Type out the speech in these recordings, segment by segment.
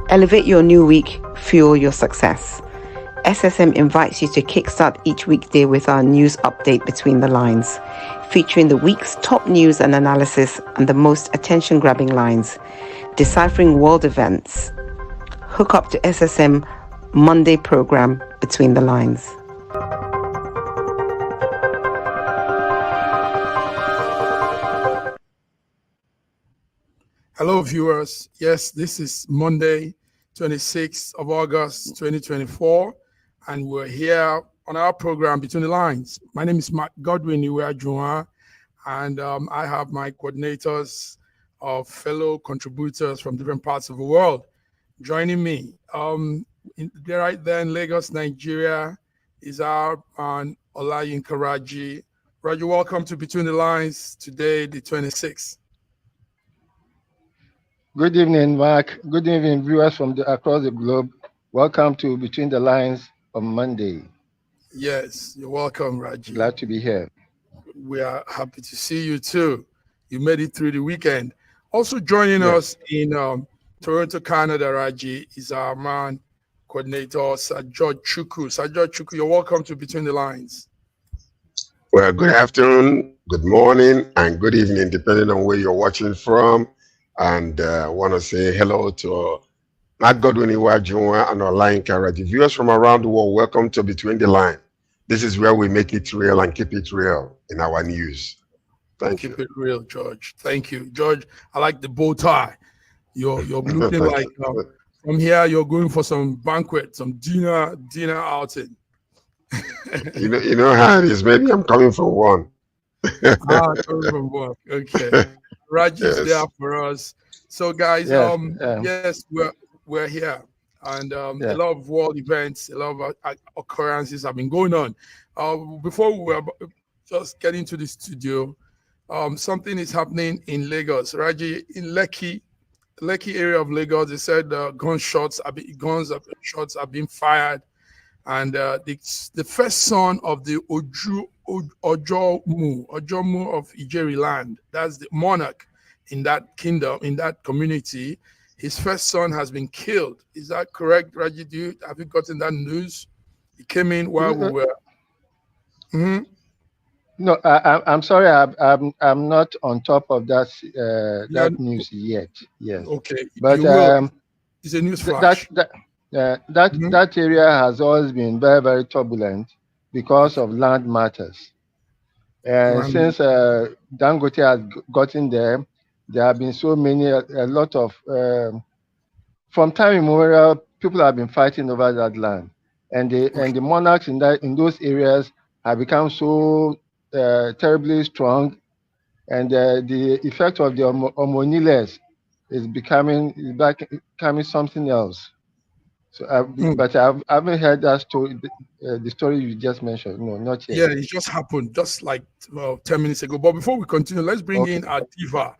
Elevate your new week, fuel your success. SSM invites you to kickstart each weekday with our news update Between the Lines, featuring the week's top news and analysis and the most attention-grabbing lines, deciphering world events. Hook up to SSM Monday program Between the Lines. Hello, viewers. Yes, this is Monday, 26th of August, 2024, and we're here on our program Between the Lines. My name is Mark Godwin Iweajuwa, and I have my coordinators of fellow contributors from different parts of the world joining me. Right there in Lagos, Nigeria, is our man Olayinka Raji. Raji, welcome to Between the Lines today, the 26th. Good evening, Mark. Good evening, viewers from across the globe. Welcome to Between the Lines on Monday. Yes, you're welcome, Raji. Glad to be here. We are happy to see you too. You made it through the weekend. Also joining us in Toronto, Canada, Raji, is our man, coordinator, Sir George Chukwu. Sir George Chukwu, you're welcome to Between the Lines. Well, good afternoon, good morning, and good evening, depending on where you're watching from. And I want to say hello to Mark Godwin Iweajuwa and Olayinka Raji. Viewers from around the world, welcome to Between the Line. This is where we make it real and keep it real in our news. Thank you. Keep it real, George. Thank you, George. I like the bow tie. You're looking like from here. You're going for some banquet, some dinner outing. you know how it is. Maybe I'm coming from one. Coming from one. Okay. Raj is there for us. So, guys, yes, we're here, and a lot of world events, a lot of occurrences have been going on. Before we were just getting to the studio, something is happening in Lagos. Raji, in Lekki area of Lagos, they said gunshots are being fired, and the first son of the Ojomu of Ijeri land, that's the monarch in that kingdom, in that community, his first son has been killed. Is that correct, Raji? Have you gotten that news? He came in while we were. No, I'm sorry, I'm not on top of that news yet. Yes. Okay, but it's a news flash. That area has always been very, very turbulent because of land matters. And since Dangote has gotten there, there have been so many, a lot of, from time immemorial, people have been fighting over that land. And the monarchs in those areas have become so terribly strong. And the effect of the Omoniles is becoming something else. So, but I haven't heard that story, the story you just mentioned. No, not yet. Yeah, it just happened just like 10 minutes ago. But before we continue, let's bring in our diva.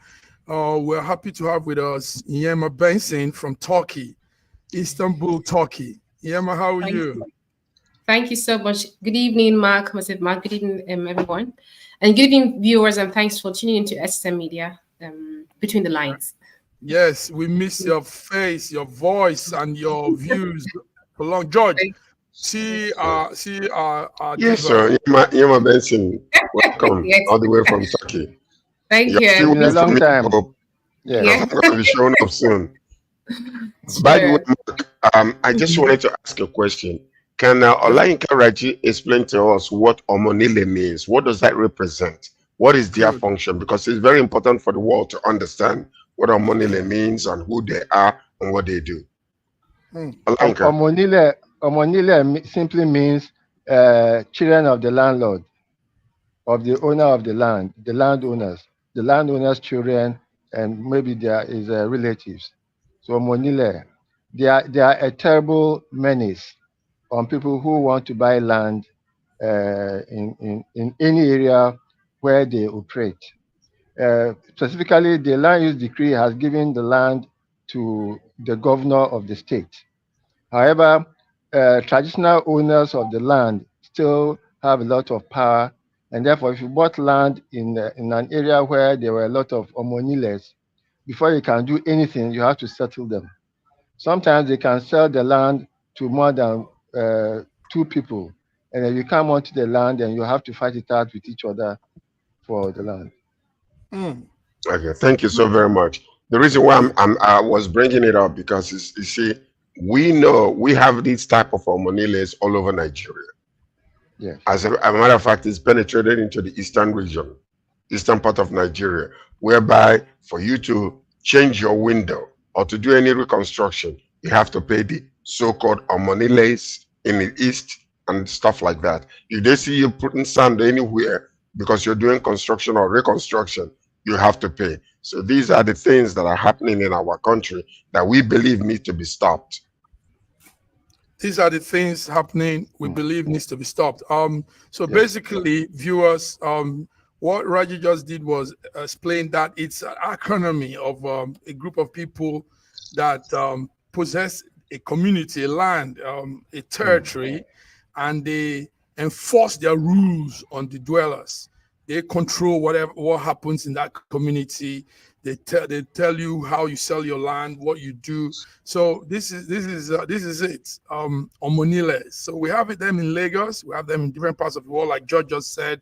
We're happy to have with us Yema Benson from Turkey, Istanbul, Turkey. Yema, how are you? Thank you so much. Good evening, Mark. Mark, good evening, everyone. And good evening, viewers, and thanks for tuning into SSM Media, Between the Lines. Yes, we miss your face, your voice, and your views. Belong, George. See our yes, diva. sir. Yema Benson, welcome all the way from Turkey. Thank you. It's been a long time. I'm going to be showing up soon. By the way, Mark, I just wanted to ask a question. Can Olayinka Raji explain to us what Omonile means? What does that represent? What is their function? Because it's very important for the world to understand what Omonile means and who they are and what they do. Omonile simply means children of the landlord, of the owner of the land, the landowner's children, and maybe there is relatives. So Omonile, they are a terrible menace on people who want to buy land in any area where they operate. Specifically, the land use decree has given the land to the governor of the state. However, traditional owners of the land still have a lot of power, and therefore, if you bought land in an area where there were a lot of Omoniles, before you can do anything, you have to settle them. Sometimes they can sell the land to more than 2 people. And if you come onto the land, then you have to fight it out with each other for the land. Okay, thank you so very much. The reason why I was bringing it up because you see, we know we have these type of omoniles all over Nigeria. Yes. As a matter of fact, it's penetrated into the eastern region, eastern part of Nigeria, whereby for you to change your window or to do any reconstruction, you have to pay the so-called omoniles in the east and stuff like that. If they see you putting sand anywhere because you're doing construction or reconstruction, you have to pay. So these are the things that are happening in our country that we believe need to be stopped. These are the things happening we believe needs to be stopped. So basically, viewers, what Raji just did was explain that it's an acronym of a group of people that possess a community, a land, a territory, and they enforce their rules on the dwellers. They control what happens in that community. They tell you how you sell your land, what you do. So this is it. Omoniles. So we have them in Lagos. We have them in different parts of the world, like George just said,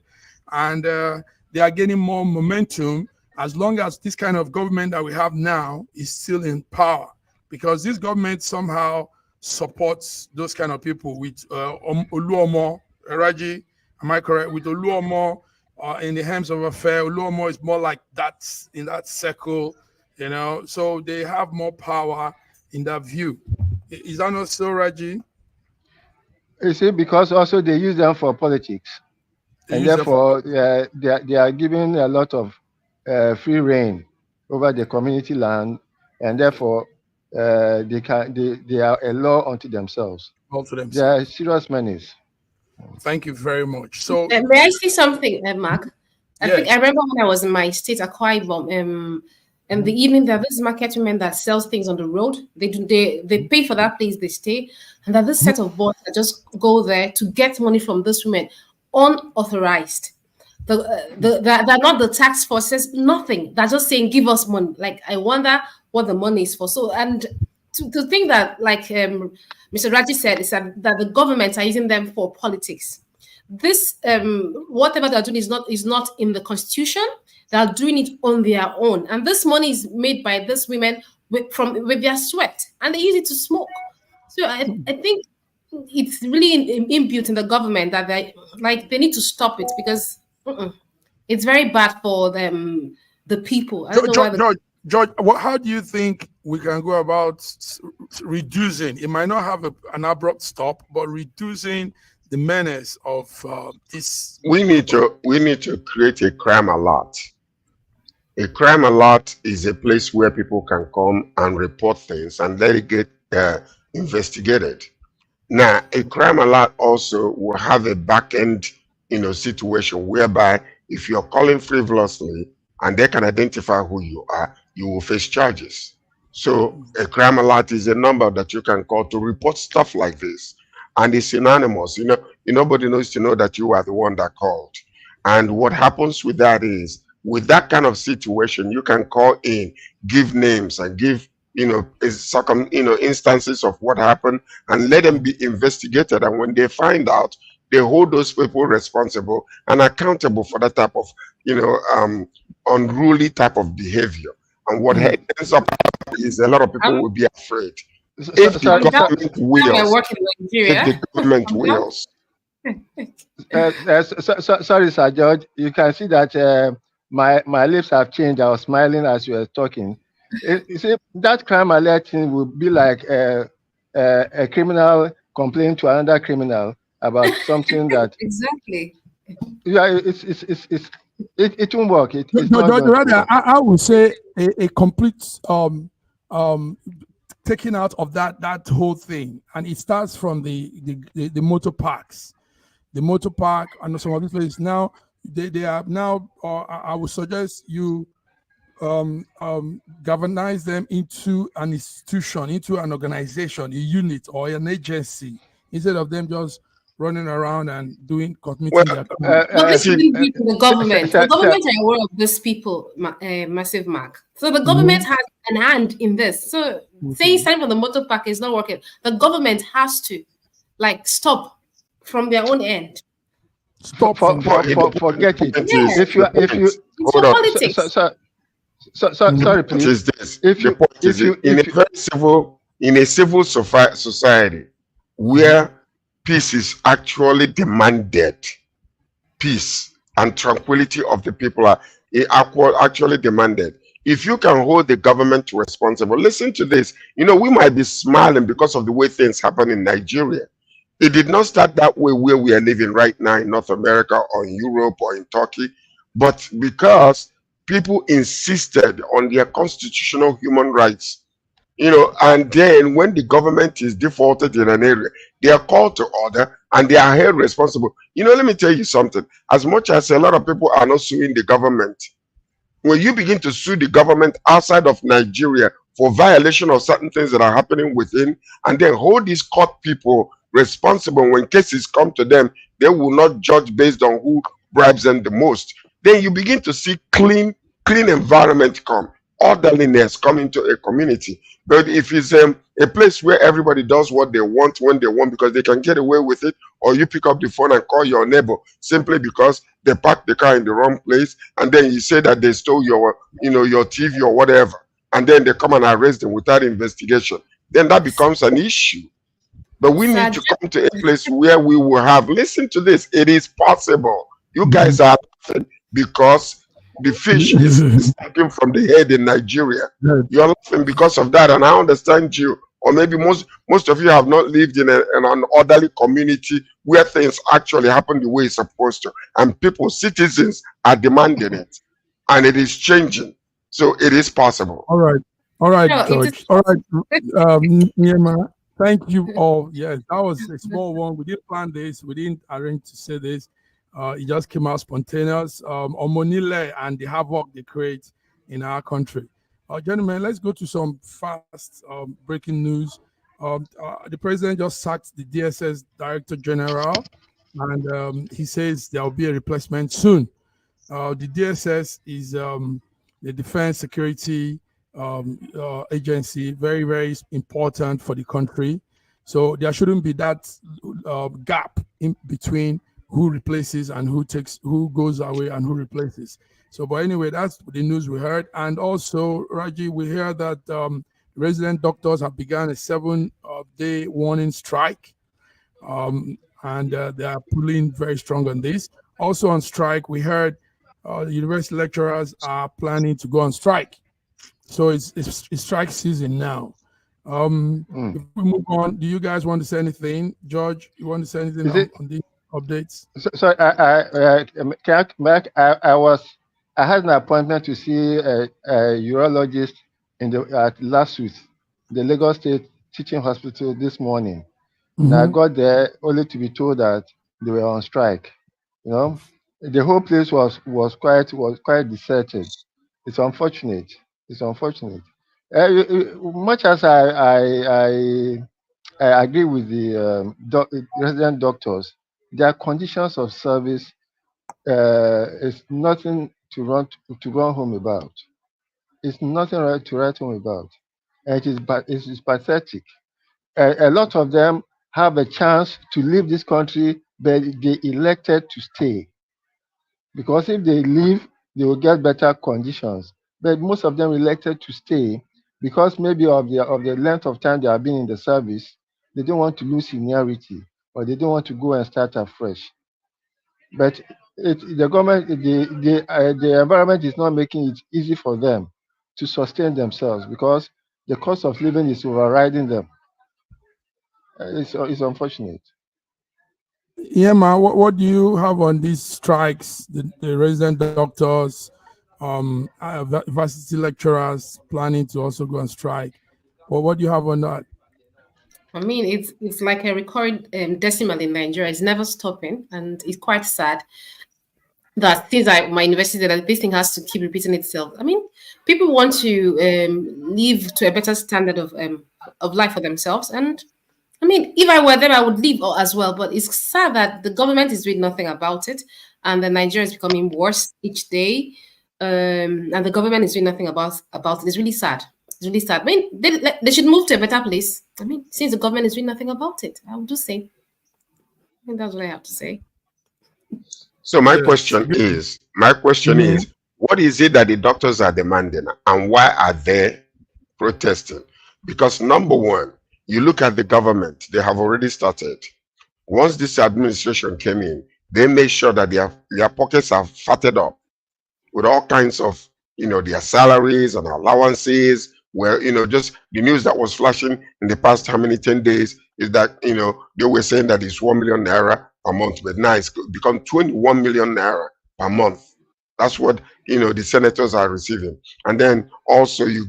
and they are getting more momentum as long as this kind of government that we have now is still in power, because this government somehow supports those kind of people with Oluomo, Raji, am I correct? With Oluomo in the hands of affair, Oluomo is more like that in that circle, you know. So they have more power in that view. Is that not so, Raji? You see, because also they use them for politics, and therefore they are giving a lot of free reign over the community land, and therefore they are a law unto themselves. They are serious menace. Thank you very much. So may I say something, Mark? I think I remember when I was in my state, Akwa Ibom, and the evening that this market women that sells things on the road, they pay for that place they stay, and that this set of boys that just go there to get money from this women unauthorized. They're not the tax forces, nothing. They're just saying, give us money. Like, I wonder what the money is for. So, and to think that, like Mr. Raji said, is that the governments are using them for politics. This whatever they're doing is not in the constitution. They're doing it on their own, and this money is made by these women with their sweat, and they use it to smoke. So I think it's really imbued in the government that they need to stop it, because it's very bad for them, the people. I don't know why George, how do you think we can go about reducing? It might not have an abrupt stop, but reducing the menace of this. We need to create a crime alert. A crime alert is a place where people can come and report things and let it get investigated. Now, a crime alert also will have a back end, situation whereby if you're calling frivolously and they can identify who you are, you will face charges. So a crime alert is a number that you can call to report stuff like this. And it's anonymous. Nobody knows to know that you are the one that called. And what happens with that is, with that kind of situation, you can call in, give names, and give instances of what happened, and let them be investigated. And when they find out, they hold those people responsible and accountable for that type of unruly type of behavior. And what ends up is a lot of people will be afraid. If the government wills, sorry, Sir George, you can see that my lips have changed. I was smiling as you were talking. You see, that crime alert thing would be like a criminal complaining to another criminal about something that exactly. Yeah, it won't work. Rather, I would say a complete taking out of that whole thing, and it starts from the motor parks, the motor park, and some of these places now. They are now. I would suggest you galvanize them into an institution, into an organization, a unit, or an agency, instead of them just running around and committing their crime. But this really the government. The government are aware of these people, Massive Mark. So the government has an hand in this. So saying sign for the motor park is not working. The government has to stop from their own end. Stop forget it. Yeah. If you hold on. Politics. Sorry, please. Is this If you in a civil society where peace is actually demanded, peace and tranquility of the people are actually demanded. If you can hold the government responsible, listen to this. You know, we might be smiling because of the way things happen in Nigeria. It did not start that way where we are living right now in North America or in Europe or in Turkey, but because people insisted on their constitutional human rights, you know, and then when the government is defaulted in an area, they are called to order and they are held responsible. You know, let me tell you something. As much as a lot of people are not suing the government, when you begin to sue the government outside of Nigeria for violation of certain things that are happening within, and then hold these court people responsible when cases come to them, they will not judge based on who bribes them the most. Then you begin to see clean environment come, orderliness come into a community. But if it's a place where everybody does what they want when they want because they can get away with it, or you pick up the phone and call your neighbor simply because they parked the car in the wrong place, and then you say that they stole your, you know, your TV or whatever, and then they come and arrest them without investigation, then that becomes an issue. But we need to come to a place where we will have, listen to this, it is possible. You guys are laughing because the fish is taken from the head in Nigeria. You're laughing because of that, and I understand you. Or maybe most of you have not lived in an orderly community where things actually happen the way it's supposed to, and people, citizens, are demanding it, and it is changing. So it is possible. All right, George. All right, Nyema, thank you all. Yes, that was a small one. We didn't plan this. We didn't arrange to say this. It just came out spontaneous. Omonile and the havoc they create in our country. Gentlemen, let's go to some fast breaking news. The president just sacked the DSS Director General, and he says there will be a replacement soon. The DSS is the Defense Security Agency, very, very important for the country. So there shouldn't be that gap in between who replaces and who goes away and who replaces. So, but anyway, that's the news we heard. And also, Raji, we hear that resident doctors have begun a 7-day warning strike. And they are pulling very strong on this. Also on strike, we heard university lecturers are planning to go on strike. So it's strike season now. If we move on, do you guys want to say anything? George, you want to say anything on these updates? So I had an appointment to see a urologist at last week, the Lagos State Teaching Hospital this morning. And I got there only to be told that they were on strike. You know, the whole place was quite deserted. It's unfortunate. It's unfortunate. Much as I agree with the resident doctors, their conditions of service is nothing to run home about. It's nothing to write home about. And it is pathetic. A lot of them have a chance to leave this country, but they elected to stay. Because if they leave, they will get better conditions. But most of them elected to stay because maybe of the length of time they have been in the service, they don't want to lose seniority, or they don't want to go and start afresh. But the government, the environment is not making it easy for them to sustain themselves because the cost of living is overriding them. It's unfortunate. Yeah, man. What do you have on these strikes? The resident doctors, varsity lecturers planning to also go on strike. Well, what do you have on that? I mean, it's like a record decimal in Nigeria. It's never stopping, and it's quite sad that things like my university, that this thing has to keep repeating itself. I mean, people want to live to a better standard of life for themselves, and I mean, if I were them, I would leave as well. But it's sad that the government is doing nothing about it, and the Nigeria is becoming worse each day, and the government is doing nothing about it. It's really sad. It's really sad. I mean, they should move to a better place. I mean, since the government is doing nothing about it, I would just say. I think that's what I have to say. So my question is, what is it that the doctors are demanding, and why are they protesting? Because number one, you look at the government, they have already started. Once this administration came in, they made sure that their pockets are fatted up with all kinds of, their salaries and allowances, where, just the news that was flashing in the past 10 days is that, they were saying that it's 1 million naira per month, but now it's become 21 million naira per month. That's what, the senators are receiving. And then also you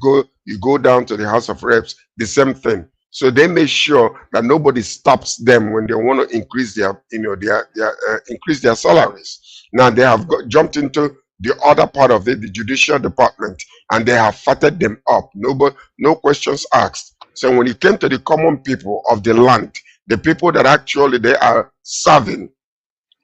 go down to the House of Reps, the same thing. So they make sure that nobody stops them when they want to increase their, increase their salaries. Now they have jumped into the other part of it, the judicial department, and they have fatted them up. No questions asked. So when it came to the common people of the land, the people that actually they are serving,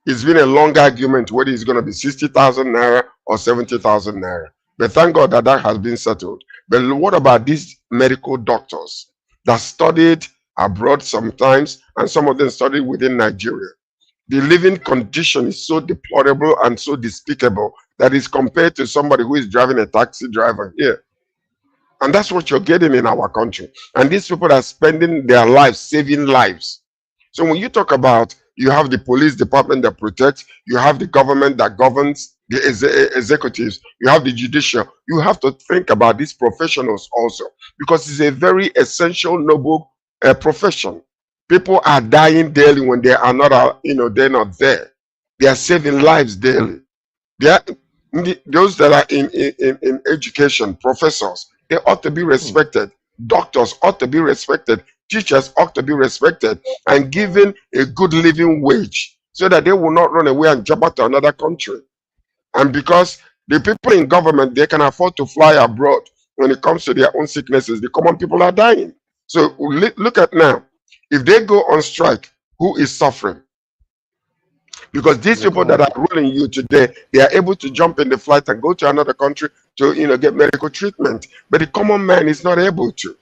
it's been a long argument whether it's going to be 60,000 naira or 70,000 naira. But thank God that has been settled. But what about these medical doctors that studied abroad sometimes, and some of them studied within Nigeria? The living condition is so deplorable and so despicable that is compared to somebody who is driving a taxi driver here. And that's what you're getting in our country. And these people are spending their lives saving lives. So when you talk about, you have the police department that protects, you have the government that governs, the executives, you have the judicial, you have to think about these professionals also, because it's a very essential, noble profession. People are dying daily when they are not, they're not there. They are saving lives daily. Those that are in education, professors, they ought to be respected. Doctors ought to be respected. Teachers ought to be respected and given a good living wage so that they will not run away and jump out to another country. And because the people in government, they can afford to fly abroad when it comes to their own sicknesses, the common people are dying. So look at now, if they go on strike, who is suffering? Because these people that are ruling you today, they are able to jump in the flight and go to another country to get medical treatment. But the common man is not able to.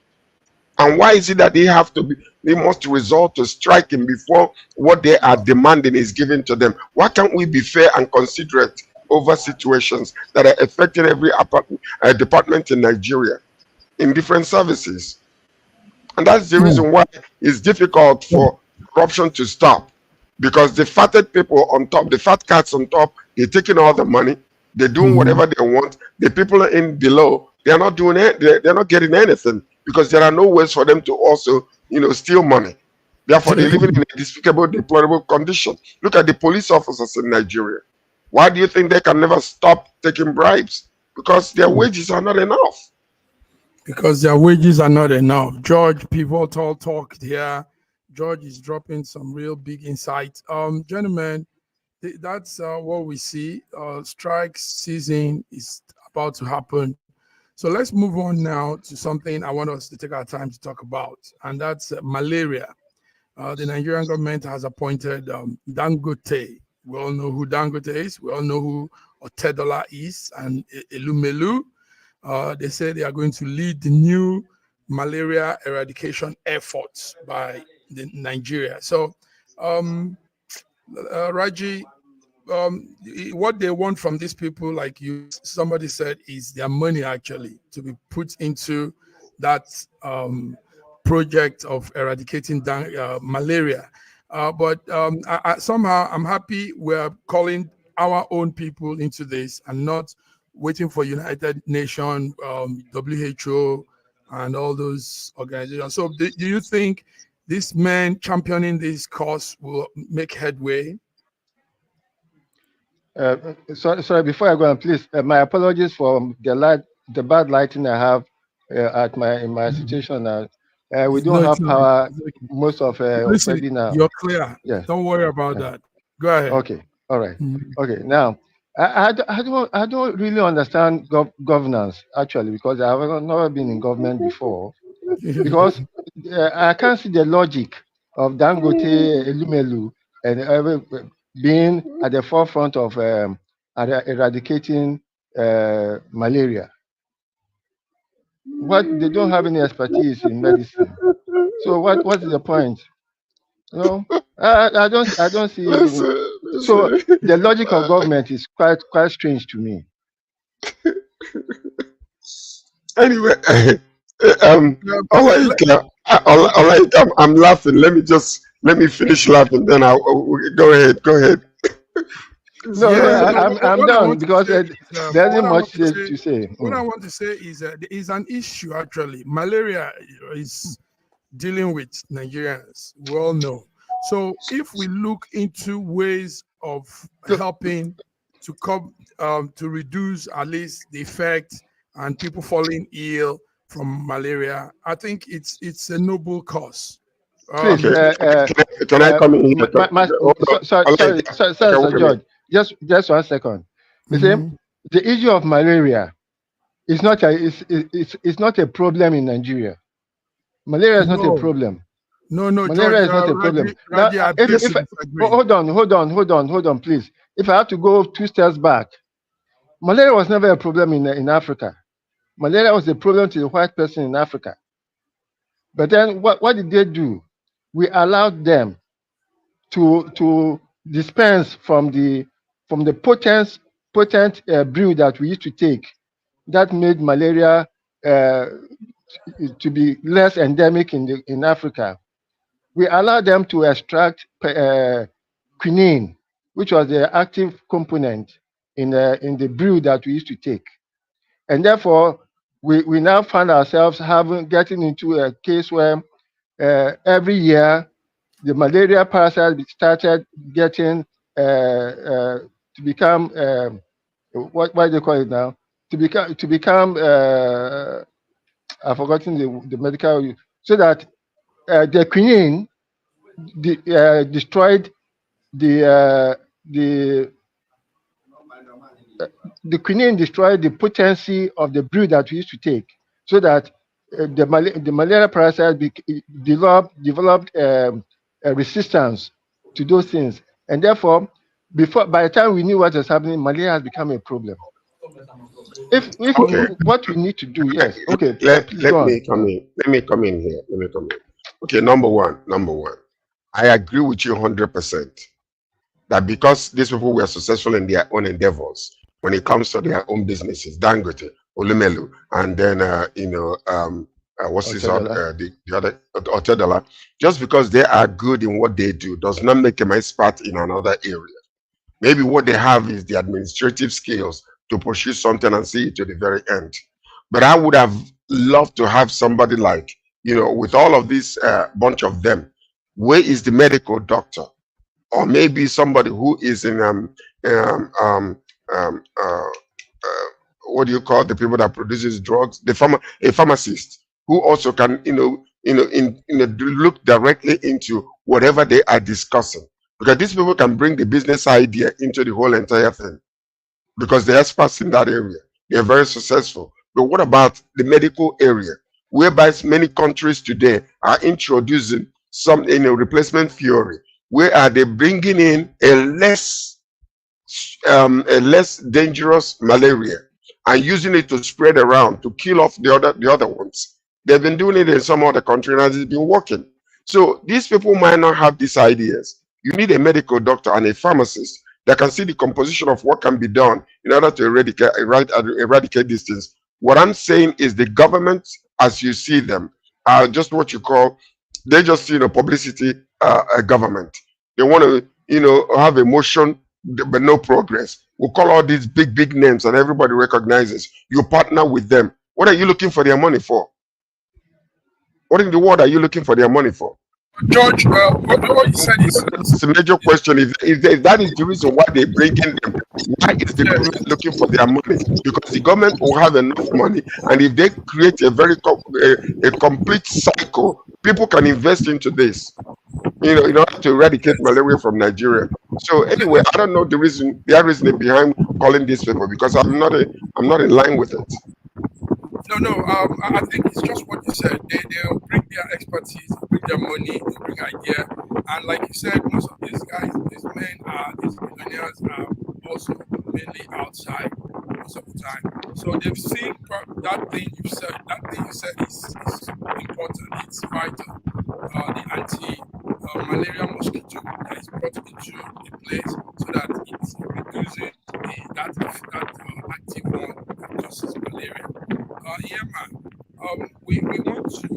And why is it that they must resort to striking before what they are demanding is given to them? Why can't we be fair and considerate over situations that are affecting every department in Nigeria in different services? And that's the reason why it's difficult for corruption to stop. Because the fatted people on top, the fat cats on top, they're taking all the money, they're doing whatever they want. The people in below, they're not doing it, they're not getting anything, because there are no ways for them to also, steal money. Therefore, they're living in a despicable, deplorable condition. Look at the police officers in Nigeria. Why do you think they can never stop taking bribes? Because their wages are not enough. Because their wages are not enough. George, pivotal talk here. George is dropping some real big insights. Gentlemen, that's what we see. Strike season is about to happen. So let's move on now to something I want us to take our time to talk about, and that's malaria. The Nigerian government has appointed Dangote. We all know who Dangote is. We all know who Otedola is, and Elumelu. They say they are going to lead the new malaria eradication efforts by Nigeria. So, Raji, what they want from these people, like somebody said, is their money actually to be put into that project of eradicating malaria. But somehow I'm happy we're calling our own people into this and not waiting for United Nations, WHO, and all those organizations. So do you think these men championing this cause will make headway? Sorry, before I go on, please, my apologies for the bad lighting I have in my situation now. We don't have power most of Friday now. You're clear. Yes. Don't worry about that. Go ahead. Okay. All right. Okay. Now, I don't really understand governance actually, because I have never been in government before. Because I can't see the logic of Dangote, Elumelu, and being at the forefront of eradicating malaria. What they don't have any expertise in medicine. So what is the point? You know, I don't see. So the logic of government is quite strange to me. Anyway, all Okay, right, all right. I'm laughing. Let me finish laughing. Then go ahead. Go ahead. No, no, yeah. No, I'm what I done want to because say is, there what isn't I want much to say, to say. what I want to say is there is an issue actually. Malaria is dealing with Nigerians. We all know. So if we look into ways of helping to to reduce at least the effect and people falling ill from malaria, I think it's a noble cause. Please, Okay. Can I come in here? Hold on. All right, sorry, I can Sir wait a minute. George, just 1 second. You see, Mhm. the issue of malaria is not it's not a problem in Nigeria. Malaria is not a No, problem. no, George, Malaria is not a problem. Now, Raji, I beg if to disagree. hold on, please. If I have to go 2 steps back, malaria was never a problem in Africa. Malaria was a problem to the white person in Africa. But then what did they do? We allowed them to dispense from the potent brew that we used to take that made malaria uh, to be less endemic in Africa. We allowed them to extract quinine, which was the active component in the brew that we used to take, and therefore we now find ourselves getting into a case where every year the malaria parasite started getting to become what do they call it now? To become I've forgotten the medical, so that the quinine destroyed the the quinine destroyed the potency of the brew that we used to take, so that the malaria parasite developed a resistance to those things, and therefore, by the time we knew what was happening, malaria has become a problem. If Okay. what we need to do, yes, okay, please Let go on. me come in. Let me come in here. Let me come in. Okay. Number one. I agree with you 100% that because these people were successful in their own endeavors when it comes to their own businesses, Dangote, Olumelu, and then what's his other Otedola. the other Otedola, just because they are good in what they do does not make them expert in another area. Maybe what they have is the administrative skills to pursue something and see it to the very end. But I would have loved to have somebody like, with all of this bunch of them, where is the medical doctor? Or maybe somebody who is in um, um, um, uh, what do you call the people that produces drugs? A pharmacist who also can, look directly into whatever they are discussing, because these people can bring the business idea into the whole entire thing because they're experts in that area. They're very successful. But what about the medical area, whereby many countries today are introducing some replacement theory? Where are they bringing in a less dangerous malaria and using it to spread around to kill off the other ones? They've been doing it in some other country and it's been working. So these people might not have these ideas. You need a medical doctor and a pharmacist that can see the composition of what can be done in order to eradicate these things. What I'm saying is the government, as you see them, are just what you call, they just publicity a government. They want to have emotion but no progress. We'll call all these big names and everybody recognizes. You partner with them. What are you looking for their money for? What in the world are you looking for their money for? George, what you said is That's a major question. If that is the reason why they bring in them, why is the government looking for their money? Because the government will have enough money, and if they create a complete cycle, people can invest into this, in order to eradicate malaria from Nigeria. So anyway, I don't know the reasoning behind calling these people, because I'm not in line with it. no. I think it's just what you said. They'll bring their expertise, bring their money, they'll bring idea, and like you said, most of these guys, these millionaires, are also mainly outside. most of the time. So they've seen that thing you said. That thing you said is important. It's vital. The anti-malaria mosquito that is brought into the place so that it reduces that active one that causes malaria. Yeah, man. We want to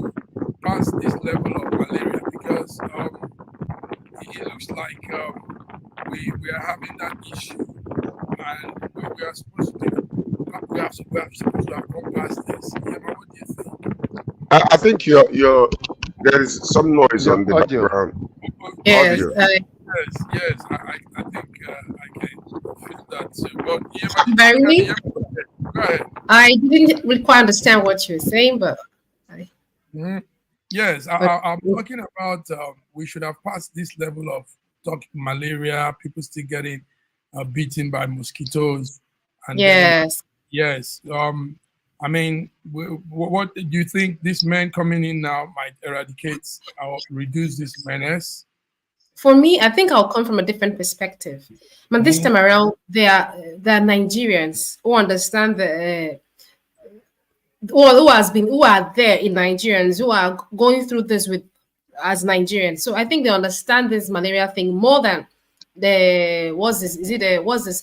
pass this level of malaria because it looks like we are having that issue, and we are supposed to have gone past this. Yeah, man, what do you think? I think there is some noise Your on the audio. background. Yes. Audio. Yes. I think I can feel that too. But yeah, man, Very. go ahead. I didn't really quite understand what you were saying, but Yes, I'm talking about we should have passed this level of malaria, people still getting beaten by mosquitoes. And yes. Yes. I mean, what do you think this man coming in now might eradicate or reduce this menace? For me, I think I'll come from a different perspective. But this time around, they are Nigerians who understand the who are there in Nigerians who are going through this with as Nigerians. So I think they understand this malaria thing more than what's his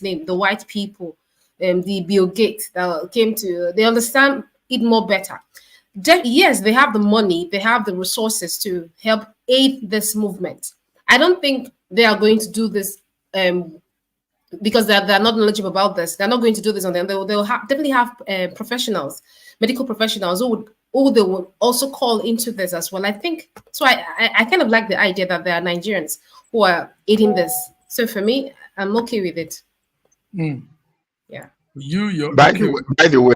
name? The white people, the Bill Gates that came to. They understand it more better. Yes, they have the money, they have the resources to help aid this movement. I don't think they are going to do this because they're not knowledgeable about this. They're not going to do this on them. They'll definitely have professionals, medical professionals who they will also call into this as well. I think so. I kind of like the idea that there are Nigerians who are aiding this. So for me, I'm okay with it. Yeah. By the way,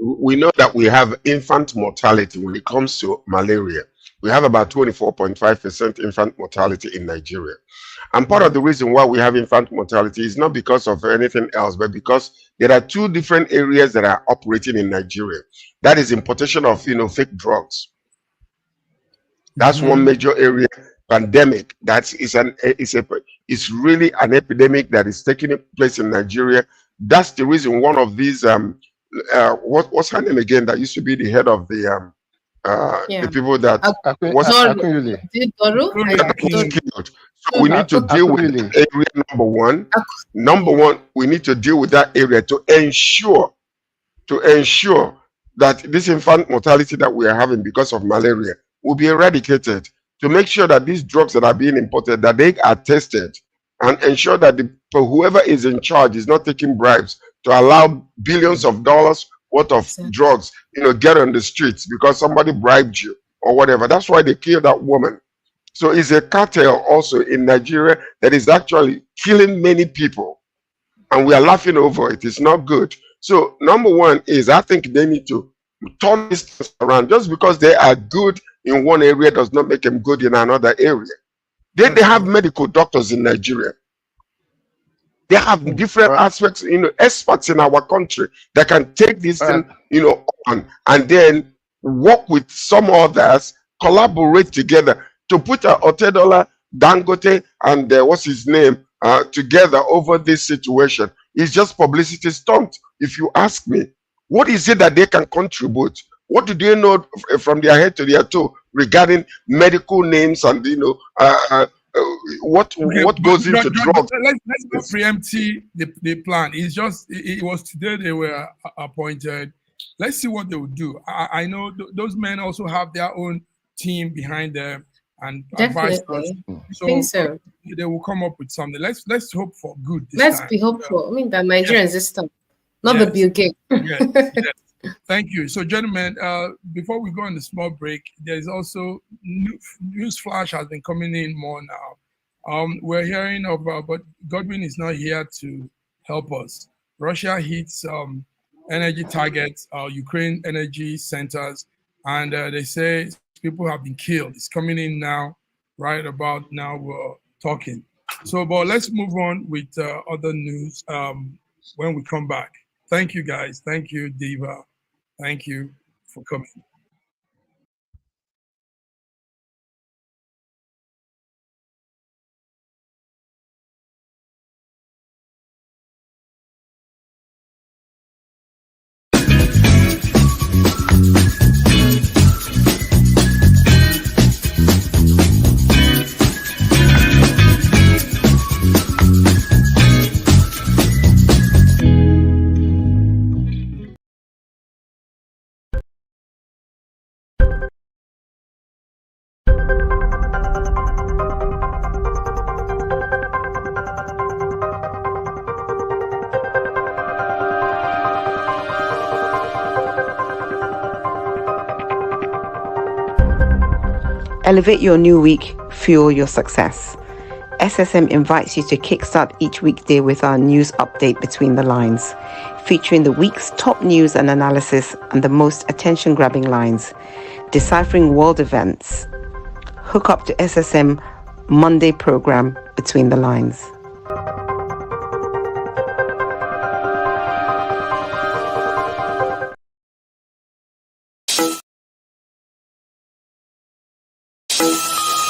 we know that we have infant mortality when it comes to malaria. We have about 24.5% infant mortality in Nigeria. And part of the reason why we have infant mortality is not because of anything else, but because there are two different areas that are operating in Nigeria. That is importation of fake drugs. That's one major area. Pandemic. It's really an epidemic that is taking place in Nigeria. That's the reason one of these what's her name again? That used to be the head of the people that killed. So we need to deal with that area. Number one, we need to deal with that area to ensure that this infant mortality that we are having because of malaria will be eradicated, to make sure that these drugs that are being imported, that they are tested, and ensure that whoever is in charge is not taking bribes to allow billions of dollars worth of drugs get on the streets because somebody bribed you or whatever. That's why they killed that woman. So it's a cartel also in Nigeria that is actually killing many people, and we are laughing over it. It's not good. So number one is, I think they need to turn this around. Just because they are good in one area does not make them good in another area. They have medical doctors in Nigeria. They have different aspects, experts in our country that can take this thing, on, and then work with some others, collaborate together to put Otedola, Dangote, and what's his name together over this situation. It's just publicity stunt, if you ask me. What is it that they can contribute? What do they know from their head to their toe regarding medical names and what goes into drugs? Let's not preempt the plan. It's just it was today they were appointed. Let's see what they will do. I know those men also have their own team behind them and advisors. So, I think so. They will come up with something. Let's hope for good. Let's be hopeful. I mean, the Nigerians this time, not the Bill Gates. Yes. Thank you. So, gentlemen, before we go on the small break, there's also news flash has been coming in more now. We're hearing of, but Godwin is not here to help us. Russia hits energy targets, Ukraine energy centers, and they say people have been killed. It's coming in now, right about now we're talking. So, but let's move on with other news when we come back. Thank you, guys. Thank you, Diva. Thank you for coming. Elevate your new week, fuel your success. SSM invites you to kickstart each weekday with our news update Between the Lines, featuring the week's top news and analysis and the most attention-grabbing lines, deciphering world events. Hook up to SSM Monday program Between the Lines.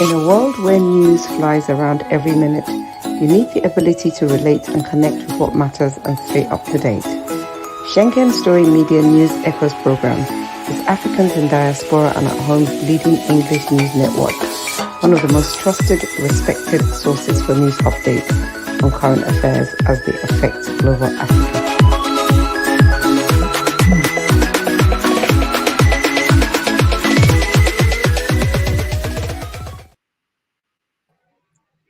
In a world where news flies around every minute, you need the ability to relate and connect with what matters and stay up to date. Schengen Story Media News Echoes program is Africans in diaspora and at home's leading English news network, one of the most trusted, respected sources for news updates on current affairs as they affect global Africa.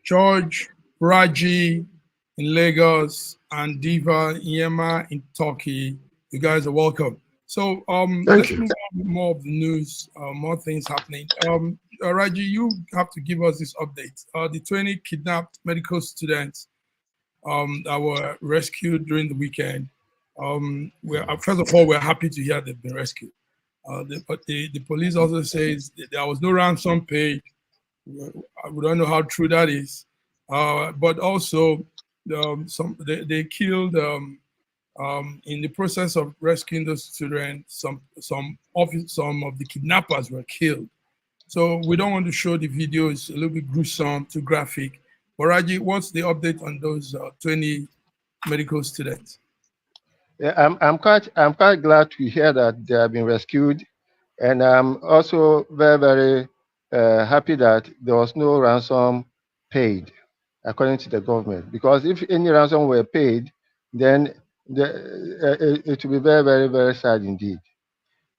George, Raji in Lagos, and Diva Yema in Turkey. You guys are welcome. So let's move on with more of the news, more things happening. Raji, you have to give us this update. The 20 kidnapped medical students that were rescued during the weekend. First of all, we're happy to hear they've been rescued. But the police also says there was no ransom paid. We don't know how true that is, but also they killed in the process of rescuing those children. Some of the kidnappers were killed. So we don't want to show the video; it's a little bit gruesome, too graphic. But Raji, what's the update on those 20 medical students? Yeah, I'm quite glad to hear that they have been rescued, and I'm also very happy that there was no ransom paid, according to the government. Because if any ransom were paid, then it would be very sad indeed.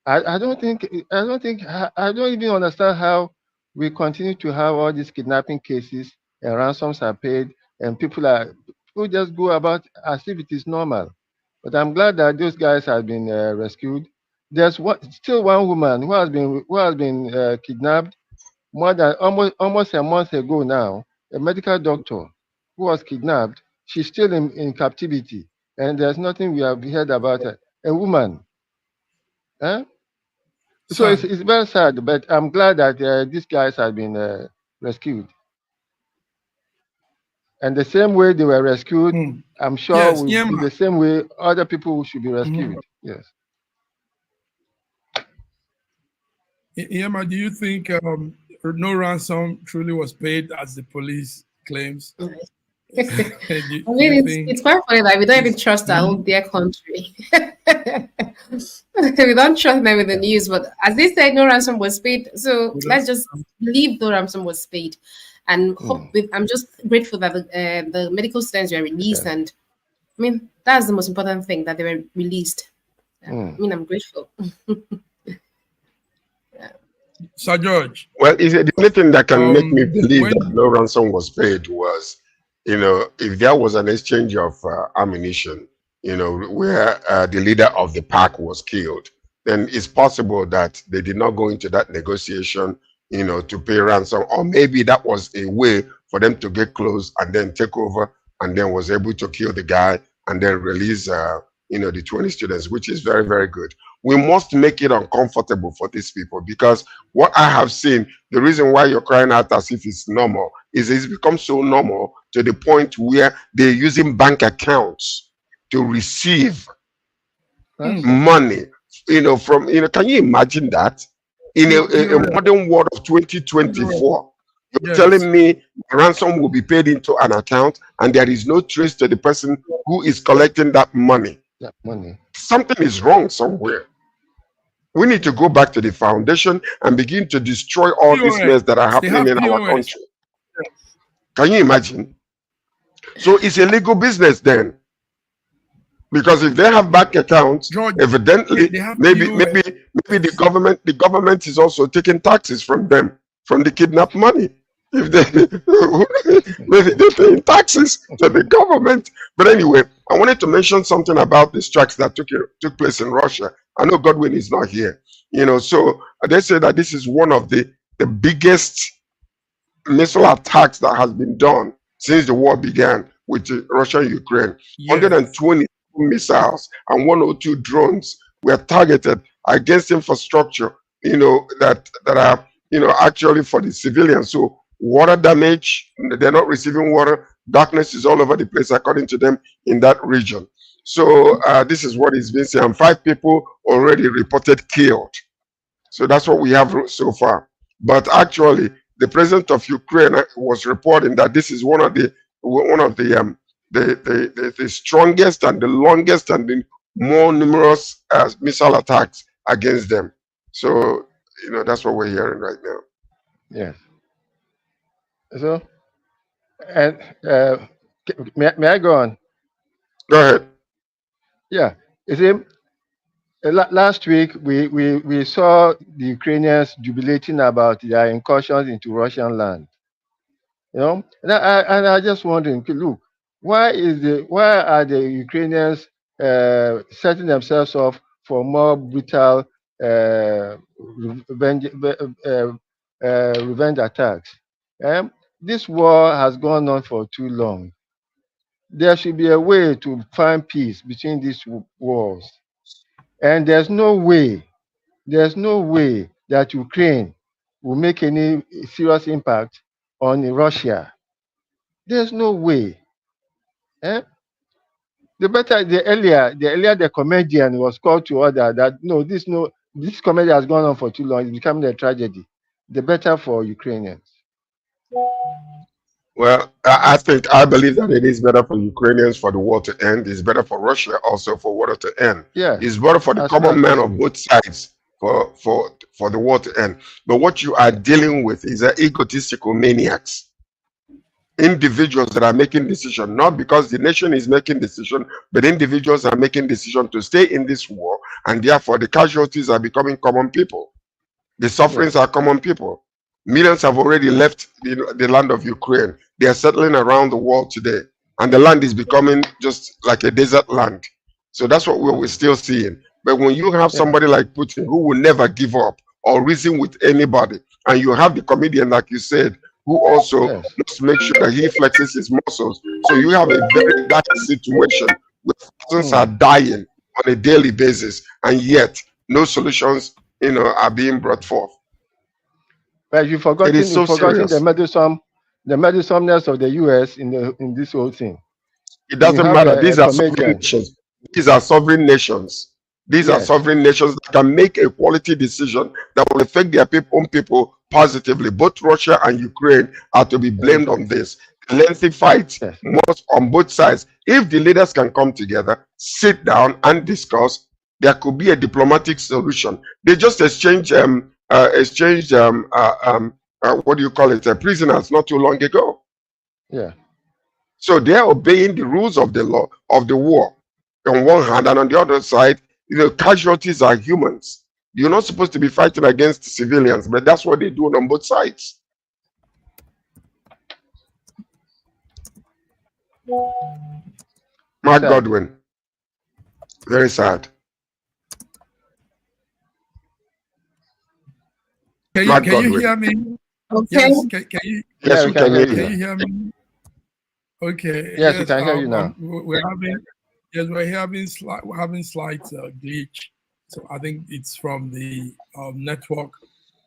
I don't even understand how we continue to have all these kidnapping cases and ransoms are paid, and people just go about as if it is normal. But I'm glad that those guys have been rescued. There's still one woman who has been kidnapped more than almost a month ago now. A medical doctor who was kidnapped. She's still in captivity, and there's nothing we have heard about her. A woman. Huh? So it's very sad, but I'm glad that these guys have been rescued. And the same way they were rescued, I'm sure will be the same way other people should be rescued. Yes. Yema, do you think no ransom truly was paid as the police claims? It's quite funny that we don't even trust our own dear country. We don't trust them with the news, but as they said, no ransom was paid. So let's just believe no ransom was paid, and hope. I'm just grateful that the medical students were released, and I mean that's the most important thing, that they were released. I mean, I'm grateful. Sir George. Well, the only thing that can make me believe that no ransom was paid was, if there was an exchange of ammunition, where the leader of the pack was killed, then it's possible that they did not go into that negotiation, to pay ransom, or maybe that was a way for them to get close and then take over, and then was able to kill the guy and then release, the 20 students, which is very good. We must make it uncomfortable for these people, because what I have seen, the reason why you're crying out as if it's normal is it's become so normal to the point where they're using bank accounts to receive money, from, can you imagine that? In a modern world of 2024, you're telling me ransom will be paid into an account and there is no trace to the person who is collecting that money. Something is wrong somewhere. We need to go back to the foundation and begin to destroy all these mess that are happening in our country. Can you imagine? So it's a legal business then. Because if they have bank accounts, George, evidently, maybe the government is also taking taxes from them, from the kidnapped money. If maybe they're paying taxes to the government. But anyway, I wanted to mention something about the strikes that took place in Russia. I know Godwin is not here, so they say that this is one of the the biggest missile attacks that has been done since the war began with Russia and Ukraine. Yes. 120 missiles and 102 drones were targeted against infrastructure, that are, actually for the civilians. So water damage, they're not receiving water. Darkness is all over the place, according to them, in that region. So this is what is being said. And 5 people already reported killed. So that's what we have so far. But actually, the president of Ukraine was reporting that this is one of the strongest and the longest and the more numerous missile attacks against them. So that's what we're hearing right now. Yes. So, and may I go on? Go ahead. Yeah. You see, last week we saw the Ukrainians jubilating about their incursions into Russian land. And I just wondering, look, why are the Ukrainians setting themselves up for more brutal revenge attacks? This war has gone on for too long. There should be a way to find peace between these wars. And there's no way that Ukraine will make any serious impact on Russia. There's no way. The earlier the comedian was called to order that this comedy has gone on for too long. It's becoming a tragedy. The better for Ukrainians. Well, I believe that it is better for Ukrainians for the war to end. It's better for Russia also for war to end. Yeah, it's better for the common man of both sides for the war to end. But what you are dealing with is egotistical maniacs, individuals that are making decisions, not because the nation is making decisions, but individuals are making decisions to stay in this war, and therefore the casualties are becoming common people. The sufferings are common people. Millions have already left the land of Ukraine. They are settling around the world today, and the land is becoming just like a desert land. So that's what we're still seeing. But when you have somebody like Putin who will never give up or reason with anybody, and you have the comedian, like you said, who also must make sure that he flexes his muscles. So you have a very bad situation where thousands are dying on a daily basis, and yet no solutions, are being brought forth. But you've forgotten the meddlesomeness of the US in this whole thing. It doesn't matter. These are sovereign nations. These are sovereign nations. These are sovereign nations that can make a quality decision that will affect their own people positively. Both Russia and Ukraine are to be blamed on this. Lengthy fights must on both sides. If the leaders can come together, sit down and discuss, there could be a diplomatic solution. They just exchanged prisoners not too long ago. Yeah. So they're obeying the rules of the law of the war on one hand, and on the other side, casualties are humans. You're not supposed to be fighting against civilians, but that's what they're doing on both sides. Mark Godwin. Very sad. Can you hear me? Okay. Yes, can you? Yes, we can hear you. Can you hear me? Okay. Yes, we can hear you now. We're having slight glitch. So I think it's from the network.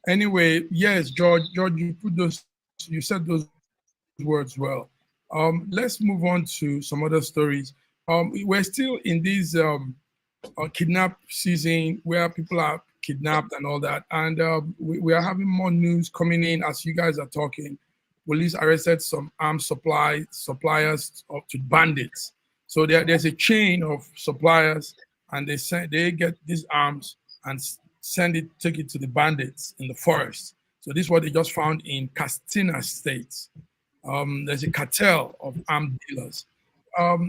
Anyway, yes, George, you said those words well. Let's move on to some other stories. We're still in this kidnap season where people are kidnapped and all that, and we are having more news coming in as you guys are talking. Police arrested some arms suppliers to bandits. So there's a chain of suppliers, and they get these arms and take it to the bandits in the forest. So this is what they just found in Katsina State. There's a cartel of armed dealers.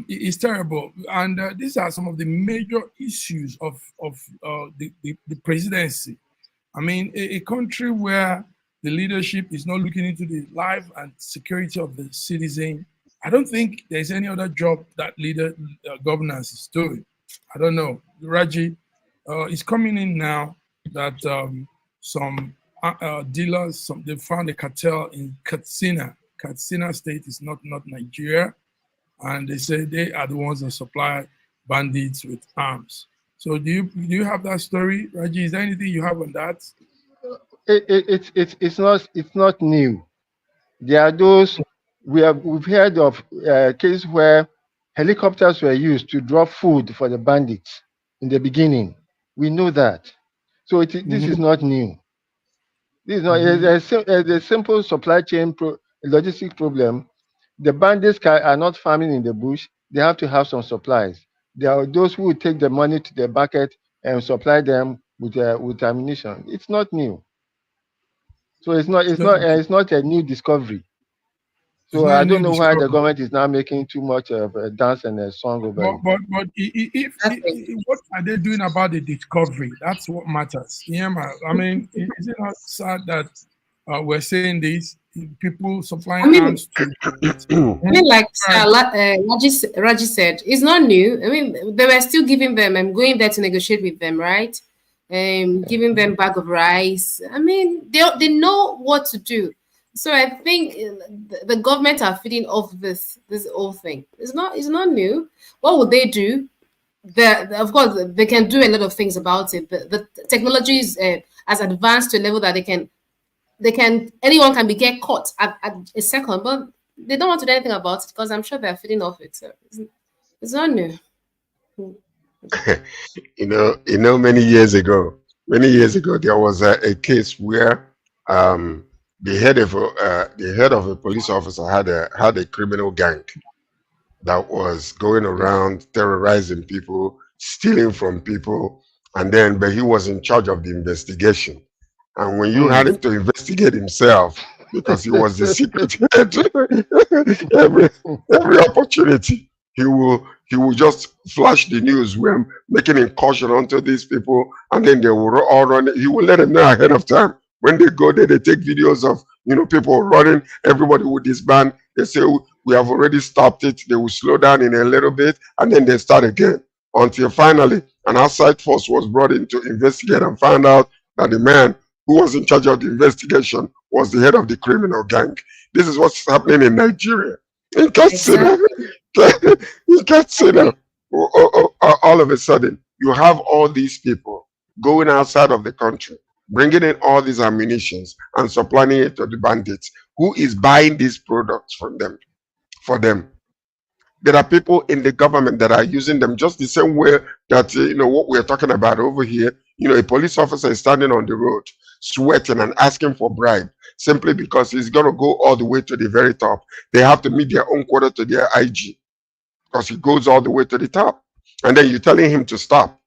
It's terrible, and these are some of the major issues of the presidency. I mean, a country where the leadership is not looking into the life and security of the citizen. I don't think there's any other job that governance is doing. I don't know. Raji is coming in now that some dealers. They found a cartel in Katsina. Katsina State is not Nigeria, and they say they are the ones that supply bandits with arms. So do you have that story, Raji? Is there anything you have on that? It's not new. There are those we've heard of cases where helicopters were used to drop food for the bandits in the beginning. We know that. So this is not new. This is not a simple supply chain logistic problem. The bandits are not farming in the bush. They have to have some supplies. There are those who will take the money to the market and supply them with ammunition. It's not new. So it's not a new discovery. So I don't know why the government is now making too much of a dance and a song over it. But what are they doing about the discovery? That's what matters. Yeah, I mean, is it not sad that we're saying this? People supplying arms to. I mean, like Raji said, it's not new. I mean, they were still giving them. I'm going there to negotiate with them, right? Giving them bag of rice. I mean, they know what to do. So I think the government are feeding off this whole thing. It's not new. What would they do? Of course, they can do a lot of things about it. The technology is as advanced to a level that anyone can get caught at a second, but they don't want to do anything about it because I'm sure they're feeding off it. So it's not new. Many years ago, there was a case where the head of a police officer had a criminal gang that was going around terrorizing people, stealing from people, but he was in charge of the investigation. And when you had him to investigate himself, because he was the secret head, every opportunity he will just flash the news when making incursion onto these people, and then they will all run. He will let them know ahead of time. When they go there, they take videos of people running. Everybody will disband. They say we have already stopped it. They will slow down in a little bit, and then they start again until finally an outside force was brought in to investigate and find out that the man who was in charge of the investigation was the head of the criminal gang. This is what's happening in Nigeria. You can't see that. You can't see that. All of a sudden, you have all these people going outside of the country, bringing in all these ammunitions and supplying it to the bandits. Who is buying these products from them? For them, there are people in the government that are using them just the same way that what we're talking about over here. A police officer is standing on the road, sweating and asking for bribe simply because he's going to go all the way to the very top. They have to meet their own quota to their IG because he goes all the way to the top, and then you're telling him to stop.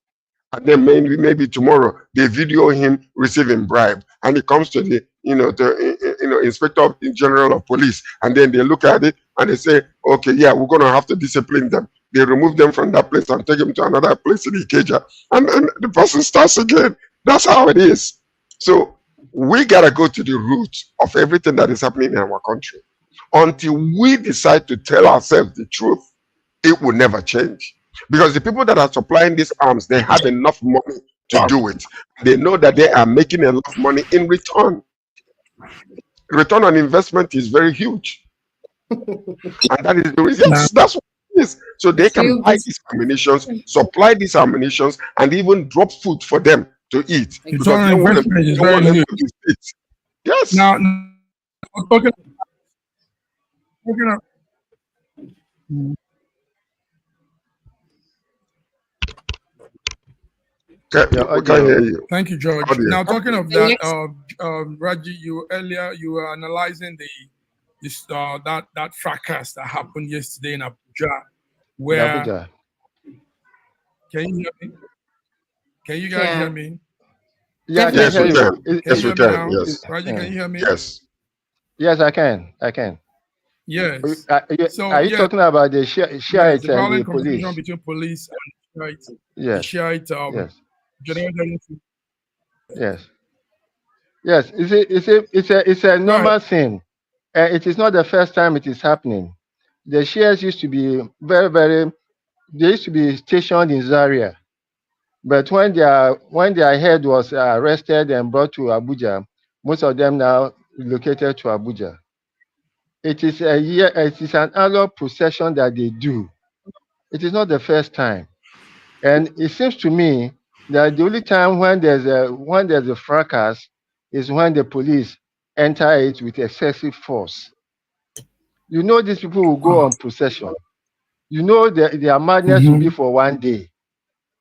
And then maybe tomorrow they video him receiving bribe, and he comes to the Inspector General of Police, and then they look at it and they say, okay, yeah, we're going to have to discipline them. They remove them from that place and take them to another place in Ikeja, and the person starts again. That's how it is. So we gotta go to the root of everything that is happening in our country. Until we decide to tell ourselves the truth, it will never change. Because the people that are supplying these arms, they have enough money to do it. They know that they are making enough money in return. Return on investment is very huge. And that is the reason. Yes, that's what it is. So they can buy these ammunitions, supply these ammunitions, and even drop food for them to eat. Return on investment is very huge. Yes. Now, talking we can hear you. Thank you, George. Now, talking of that, Raji, you were analyzing that fracas that happened yesterday in Abuja, where can you hear me? Can you guys hear me? Yeah, yes, we can. Yes, we can. Yes. Raji, can you hear me? Yes. Yes, I can. Yes. Are you talking about the Shiites and the police? Between police and Shiites. Yes. Shiite, yes. Yes. It's a normal thing. It is not the first time it is happening. The Shiites used to be they used to be stationed in Zaria. But when their head was arrested and brought to Abuja, most of them now relocated to Abuja. It is an annual procession that they do. It is not the first time. And it seems to me that the only time when there's a fracas is when the police enter it with excessive force. You know, these people will go on procession. You know their madness will be for one day.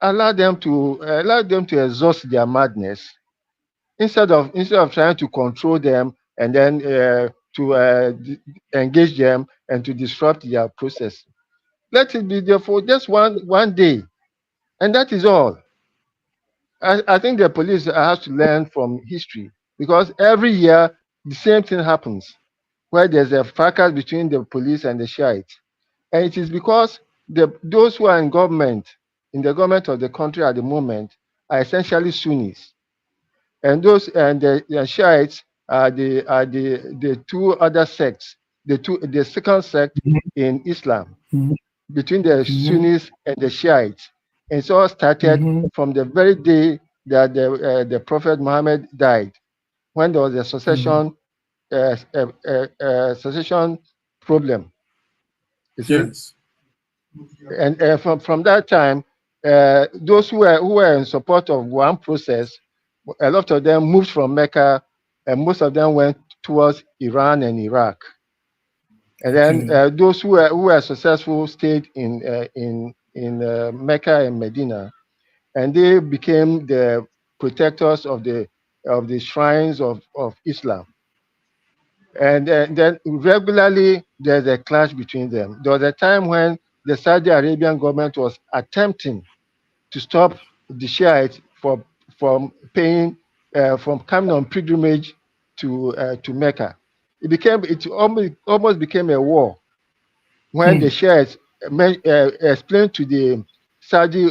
Allow them to exhaust their madness instead of trying to control them and then to engage them and to disrupt their process. Let it be there for just one day, and that is all. I think the police have to learn from history, because every year the same thing happens, where there's a fracas between the police and the Shiites. And it is because those who are in the government of the country at the moment, are essentially Sunnis. And the Shiites are the two other sects, the second sect in Islam, between the Sunnis and the Shiites. And it all started from the very day that the Prophet Muhammad died, when there was a succession problem. Yes. And from that time, those who were in support of one process, a lot of them moved from Mecca, and most of them went towards Iran and Iraq. And then those who were successful stayed in Mecca and Medina, and they became the protectors of the shrines of Islam. And then regularly there's a clash between them. There was a time when the Saudi Arabian government was attempting to stop the Shiites from paying, from coming on pilgrimage to Mecca. It almost became a war when the Shiites explained to the Saudi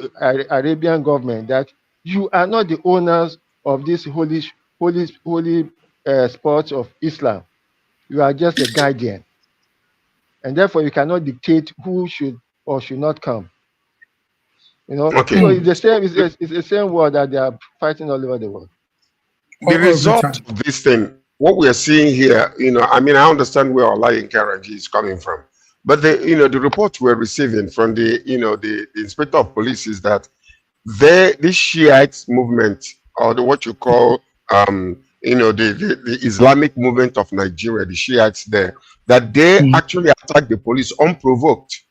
Arabian government that you are not the owners of this holy spots of Islam. You are just a guardian, and therefore you cannot dictate who should or should not come. You know, Okay. so it's the same. It's the same war that they are fighting all over the world. The result of this thing, what we are seeing here, I mean, I understand where Olayin Karanji is coming from, but the report we're receiving from the inspector of police is that this Shiite movement, or what you call the Islamic movement of Nigeria, the Shiites there, that they actually attack the police unprovoked.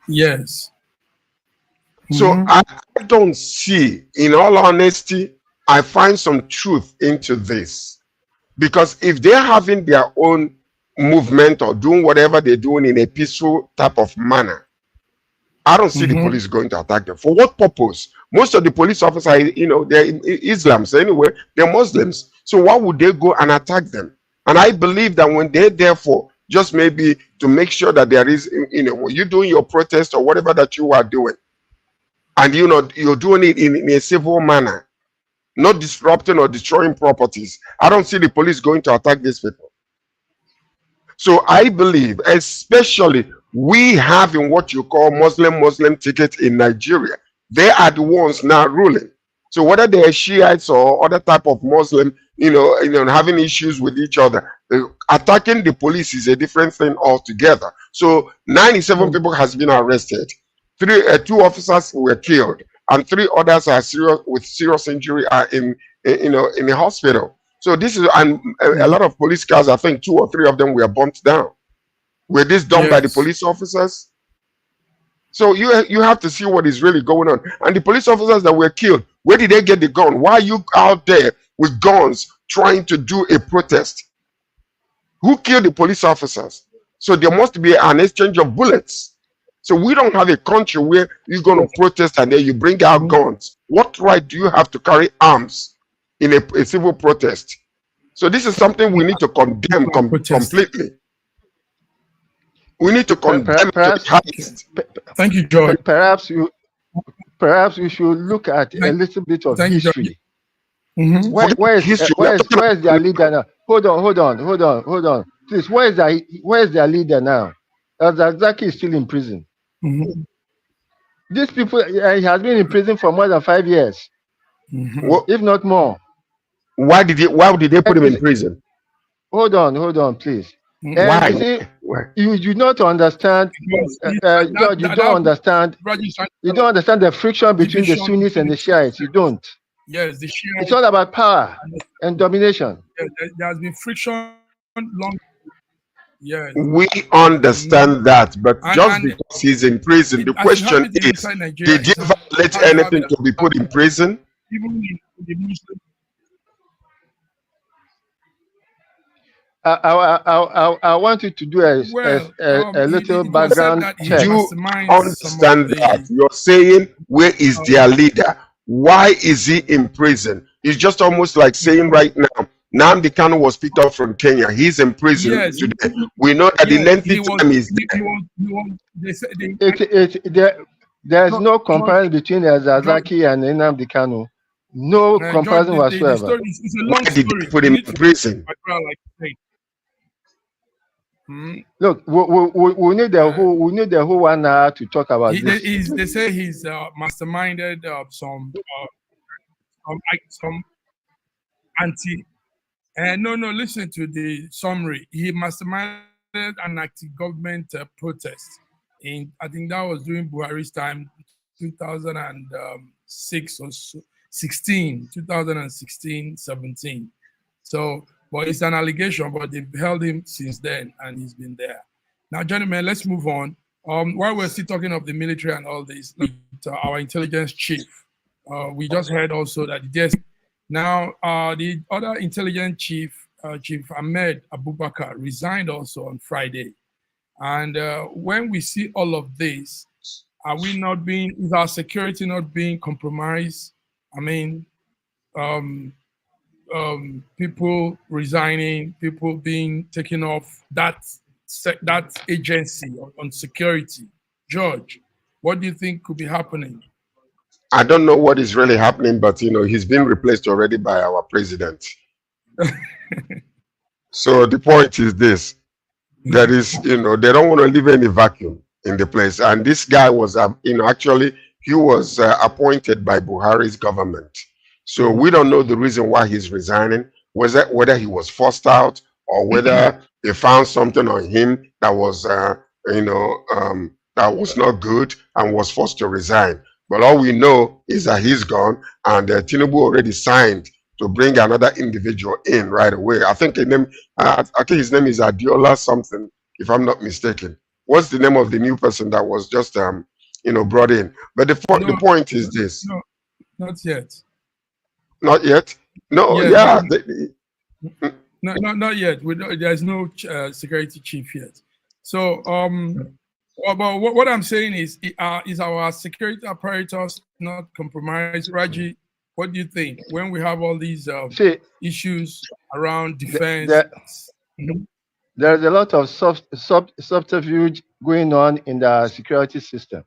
Yes. So I don't see, in all honesty, I find some truth into this. Because if they're having their own movement or doing whatever they're doing in a peaceful type of manner, I don't see the police going to attack them. For what purpose? Most of the police officers, they're Islams anyway, they're Muslims. So why would they go and attack them? And I believe that when they're there for just maybe to make sure that there is, when you're doing your protest or whatever that you are doing, and you're doing it in a civil manner, not disrupting or destroying properties, I don't see the police going to attack these people. So I believe, especially we have in what you call Muslim ticket in Nigeria, they are the ones now ruling. So whether they are Shiites or other type of Muslim, having issues with each other, attacking the police is a different thing altogether. So 97 people has been arrested. Two officers were killed, and 3 others are serious injury are in the hospital. So this is, and a lot of police cars, I think 2 or 3 of them were burnt down. Were this done by the police officers? So you have to see what is really going on. And the police officers that were killed, where did they get the gun? Why are you out there with guns trying to do a protest? Who killed the police officers? So there must be an exchange of bullets. So we don't have a country where you're going to protest and then you bring out guns. What right do you have to carry arms in a civil protest? So this is something we need to condemn completely. We need to condemn it. Thank you, George. Perhaps you should look at a little bit of history. Where is their leader now? Hold on. Please, where is their leader now? Zaki is still in prison. These people, he has been in prison for more than 5 years, if not more. Why did they put him in prison? Hold on, please. Why? You see, you do not understand, George. You don't understand. You don't understand the friction between the Sunnis and the Shiites. You don't. Yes, the Shiites. It's all about power and domination. Yes, there has been friction long. Yes. We understand that, but just because he's in prison, the question is, did he violate anything to be put in prison? Even in the Muslim. I want you to do a little background check. Do you understand that? You're saying, where is their leader? Why is he in prison? It's just almost like saying right now, Nnamdi Kanu was picked up from Kenya. He's in prison today. We know that the lengthy time is there. There's no comparison between Zazaki and Nnamdi Kanu. No comparison whatsoever. It's a long story. Did they put him in prison? Look, we need the whole 1 hour to talk about this. They say he's masterminded some anti. No, listen to the summary. He masterminded an anti-government protest in, I think that was during Buhari's time, 2006 or 2016, 17. So, but it's an allegation, but they've held him since then, and he's been there. Now, gentlemen, let's move on. While we're still talking of the military and all this, our intelligence chief, we just heard also that now the other intelligence chief, Chief Ahmed Abubakar, resigned also on Friday. And when we see all of this, is our security not being compromised? I mean, people resigning, people being taken off that agency on security. George, what do you think could be happening? I don't know what is really happening, but he's been replaced already by our president. So the point is this: that is, they don't want to leave any vacuum in the place. And this guy was, actually, he was appointed by Buhari's government. So we don't know the reason why he's resigning, whether he was forced out or whether they found something on him that was, that was not good and was forced to resign. But all we know is that he's gone, and Tinubu already signed to bring another individual in right away. I think his name is Adeola something, if I'm not mistaken. What's the name of the new person that was just brought in? But the point is this. No, not yet. Not yet? No, No, not yet. There's no security chief yet. So, but what I'm saying is our security apparatus not compromised? Raji, what do you think when we have all these issues around defense? There's a lot of subterfuge going on in the security system.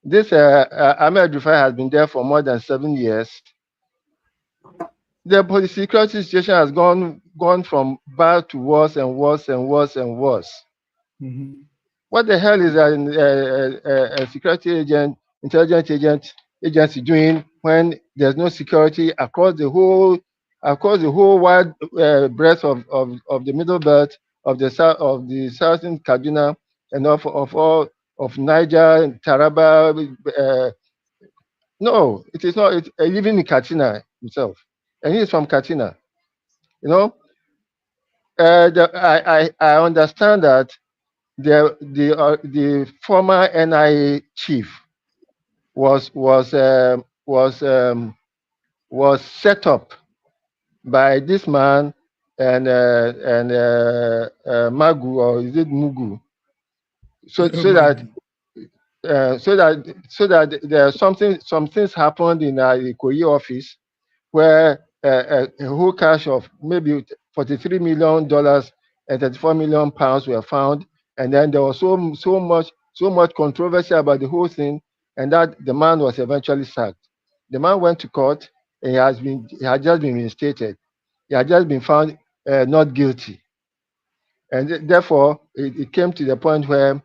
This Ahmed Rufai has been there for more than 7 years. The security situation has gone from bad to worse and worse and worse and worse. Mm-hmm. What the hell is a security intelligence agency doing when there's no security across the whole wide breadth of the middle belt of the southern Kaduna and of all of Niger and Taraba? No, it is not. It's even in Katsina himself, and he's from Katsina. I understand that the former NIA chief was set up by this man and Magu, or is it Mugu? So that there's some things happened in the Ikoyi office where a whole cash of maybe $43 million and 34 million pounds were found, and then there was so much controversy about the whole thing, and that the man was eventually sacked. The man went to court, and he had just been reinstated. He had just been found not guilty, and therefore it came to the point where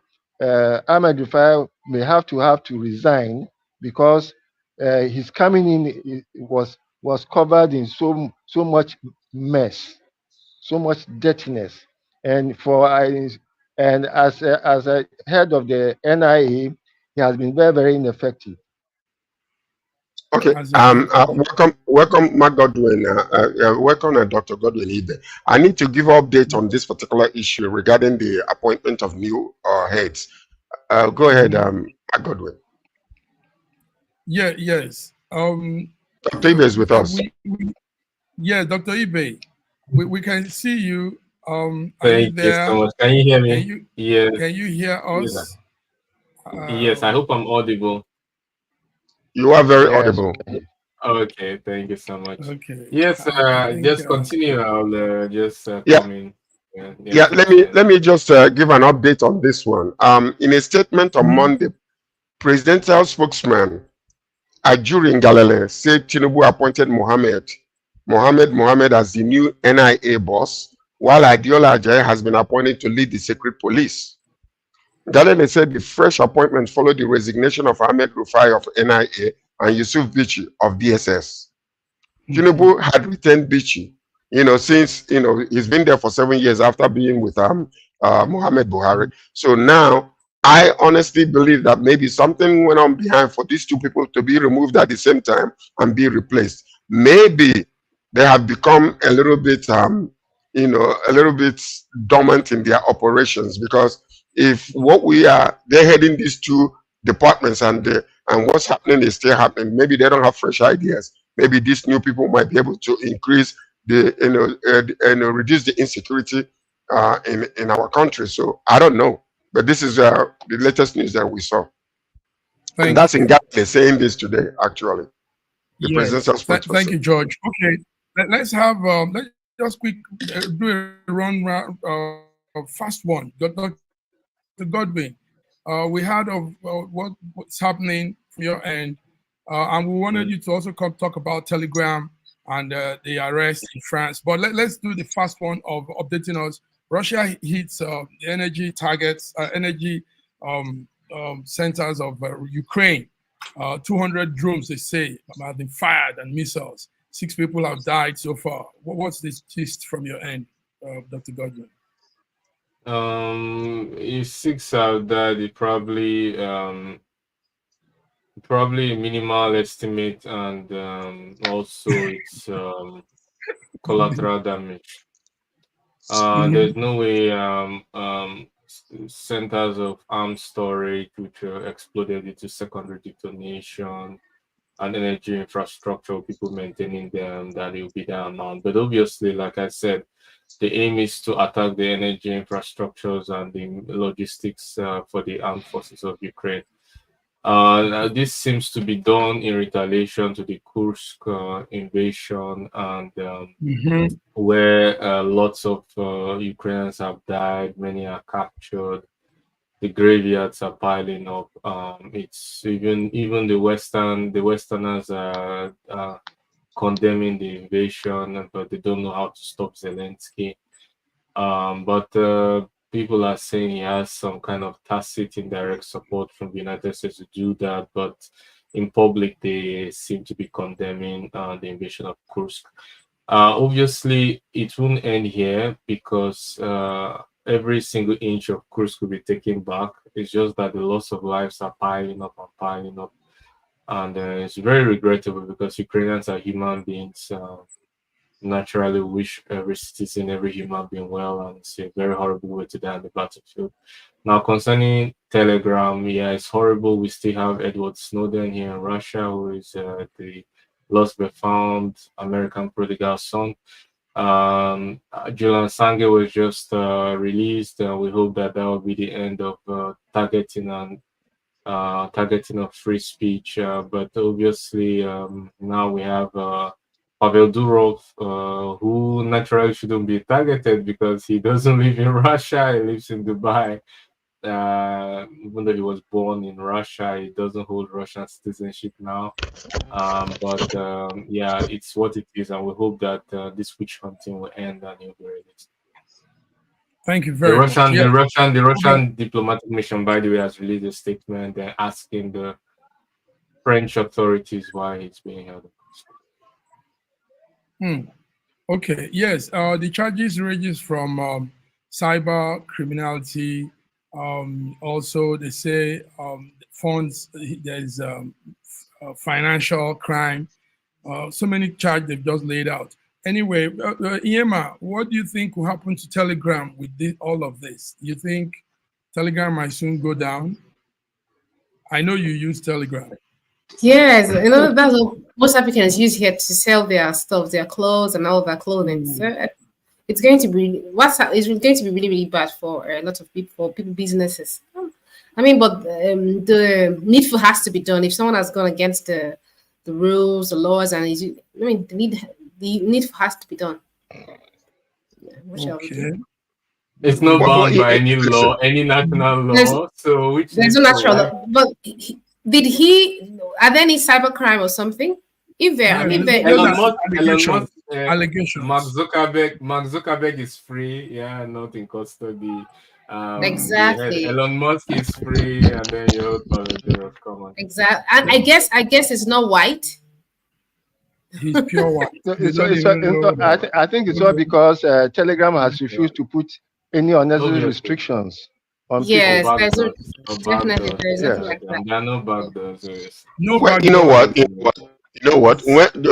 Ahmed Rufai may have to resign because his coming in was was covered in so much mess, so much dirtiness, and as a head of the NIA, he has been very ineffective. Okay. As indeed. Welcome, Mark Godwin. Welcome, Dr. Godwin Ibe. I need to give an update on this particular issue regarding the appointment of new heads. Go ahead, Mark Godwin. Yes. Dr. Ibe is with us. Yeah, Dr. Ibe, we can see you. Thank you so much. Can you hear me? Yes. Can you hear us? Yes, I hope I'm audible. You are very audible. Okay, thank you so much. Okay. Yes, just continue. I'll just come in. Let me just give an update on this one. In a statement on Monday, presidential spokesman Ajuri Ngalale said Tinubu appointed Mohammed as the new NIA boss, while Adeola Ajayi has been appointed to lead the secret police. Ngalale said the fresh appointment followed the resignation of Ahmed Rufai of NIA and Yusuf Bichi of DSS. Tinubu had retained Bichi, since he's been there for 7 years after being with Muhammad Buhari. So now I honestly believe that maybe something went on behind for these two people to be removed at the same time and be replaced. Maybe they have become a little bit dormant in their operations, because if they're heading these two departments and what's happening is still happening, maybe they don't have fresh ideas. Maybe these new people might be able to increase reduce the insecurity in our country. So I don't know, but this is the latest news that we saw. And that's Ngalale saying this today, actually. The presidential spokesperson. Thank you, George. Okay, let's just quick do a run fast one. Dr. Godwin, we heard of what's happening from your end, and we wanted you to also come talk about Telegram and the arrest in France. But let's do the fast one of updating us. Russia hits the energy targets, energy centers of Ukraine. 200 drones, they say, have been fired, and missiles. 6 people have died so far. What's this gist from your end, Dr. Godwin? If 6 have died, it probably minimal estimate, and also it's collateral damage. There's no way centers of arms storage which exploded into secondary detonation and energy infrastructure, people maintaining them, that it will be that amount. But obviously, like I said, the aim is to attack the energy infrastructures and the logistics for the armed forces of Ukraine. This seems to be done in retaliation to the Kursk invasion, and where lots of Ukrainians have died, many are captured. The graveyards are piling up. It's even the Westerners are condemning the invasion, but they don't know how to stop Zelensky. But people are saying he has some kind of tacit indirect support from the United States to do that, but in public they seem to be condemning the invasion of Kursk. Obviously, it won't end here, because every single inch of Kursk will be taken back. It's just that the loss of lives are piling up, and it's very regrettable, because Ukrainians are human beings. Naturally wish every citizen, every human being well, and it's a very horrible way to die on the battlefield. Now, concerning Telegram, yeah, it's horrible. We still have Edward Snowden here in Russia, who is the lost but found American prodigal son. Julian Assange was just released. We hope that will be the end of targeting of free speech. But obviously, now we have Pavel Durov, who naturally shouldn't be targeted, because he doesn't live in Russia. He lives in Dubai. Even though he was born in Russia, he doesn't hold Russian citizenship now. But yeah, it's what it is, and we hope that this witch hunting will end and he'll be released. Thank you very much. The Russian diplomatic mission, by the way, has released a statement asking the French authorities why he's being held. Okay. Yes. The charges ranges from cyber criminality. Also, they say funds. There's financial crime. So many charges they've just laid out. Anyway, Iema, what do you think will happen to Telegram with all of this? You think Telegram might soon go down? I know you use Telegram. Yes, that's what most Africans use here to sell their stuff, their clothes and all that clothing. So it's going to be it's going to be really, really bad for a lot of people, businesses. I mean, but the needful has to be done. If someone has gone against the rules, the laws, and the needful has to be done. Yeah, what shall we do? It's not bound by any law, any national law. There's no natural law. But are there any cybercrime or something? Elon Musk, allegation. Mark Zuckerberg is free, not in custody. Exactly. Elon Musk is free, and then you come on. Exactly, and I guess it's not white. He's pure white. I think it's all because Telegram has refused to put any unnecessary restrictions on people. Yes, definitely there's nothing like that. There are no backdoors. You know what?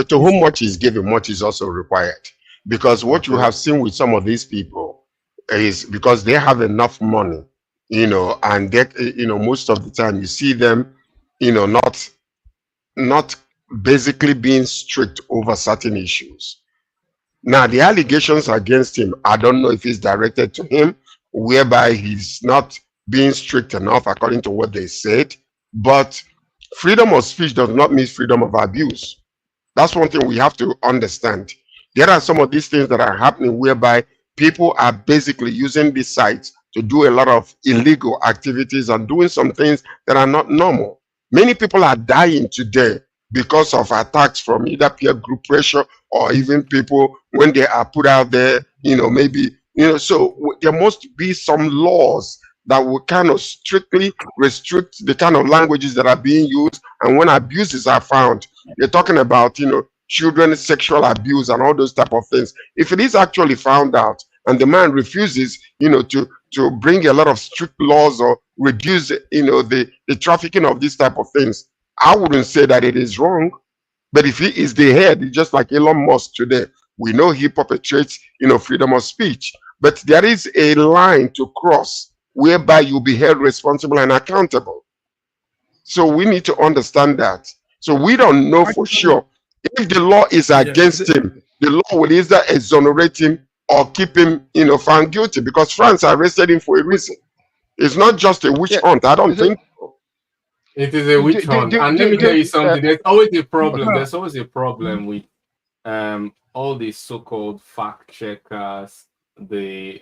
To whom much is given, much is also required. Because what you have seen with some of these people is because they have enough money, and they, most of the time you see them, not basically being strict over certain issues. Now, the allegations against him, I don't know if it's directed to him, whereby he's not being strict enough according to what they said. But freedom of speech does not mean freedom of abuse. That's one thing we have to understand. There are some of these things that are happening whereby people are basically using these sites to do a lot of illegal activities and doing some things that are not normal. Many people are dying today because of attacks from either peer group pressure or even people when they are put out there, so there must be some laws that will kind of strictly restrict the kind of languages that are being used. And when abuses are found, you're talking about, children's sexual abuse and all those type of things. If it is actually found out and the man refuses, to bring a lot of strict laws or reduce, the trafficking of these type of things, I wouldn't say that it is wrong. But if he is the head, just like Elon Musk today, we know he perpetrates, freedom of speech. But there is a line to cross whereby you'll be held responsible and accountable. So we need to understand that. So we don't know for sure if the law is against him. The law will either exonerate him or keep him, found guilty, because France arrested him for a reason. It's not just a witch hunt. I don't think. It is a witch hunt. And let me tell you something. There's always a problem. There's always a problem with all these so-called fact checkers, the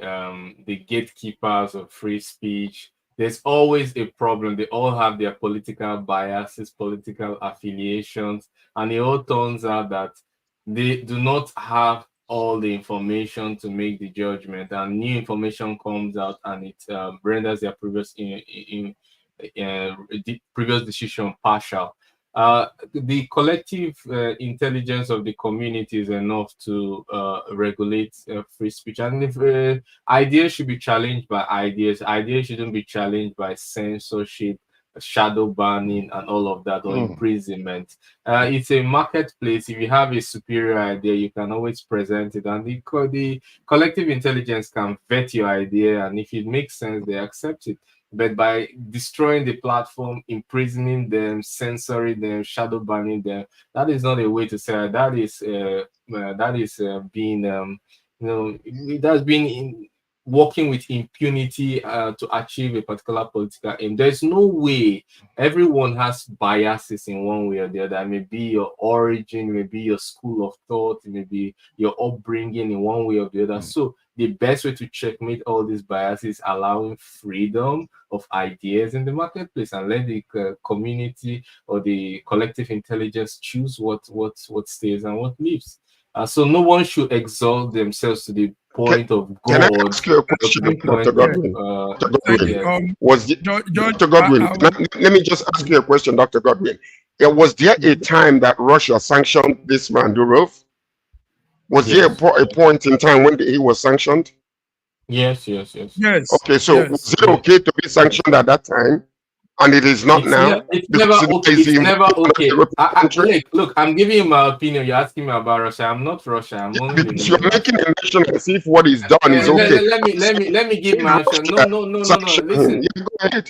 gatekeepers of free speech. There's always a problem. They all have their political biases, political affiliations, and it all turns out that they do not have all the information to make the judgment, and new information comes out and it renders their previous previous decision partial. The collective intelligence of the community is enough to regulate free speech, and if ideas should be challenged by ideas shouldn't be challenged by censorship, shadow banning, and all of that, or imprisonment. It's a marketplace. If you have a superior idea, you can always present it, and the collective intelligence can vet your idea, and if it makes sense, they accept it. But by destroying the platform, imprisoning them, censoring them, shadow banning them, that is not a way to say it. That is being that's being working with impunity to achieve a particular political aim. There's no way. Everyone has biases in one way or the other. It may be your origin, maybe your school of thought, maybe your upbringing in one way or the other. So the best way to checkmate all these biases is allowing freedom of ideas in the marketplace, and let the community or the collective intelligence choose what stays and what leaves. So no one should exalt themselves to the point of God. Can I ask you a question, Dr. Godwin? Dr. Godwin, let me just ask you a question, Dr. Godwin. Was there a time that Russia sanctioned this man, Durov? Was there a point in time when he was sanctioned? Yes. Okay, so yes. was it okay to be sanctioned at that time? And it is not now. It's never okay. It's never okay. Look, I'm giving you my opinion. You're asking me about Russia. I'm not Russia. I'm only because you're making a nation as if what is done is okay. Let me give my answer. No. Listen. Yeah, go ahead.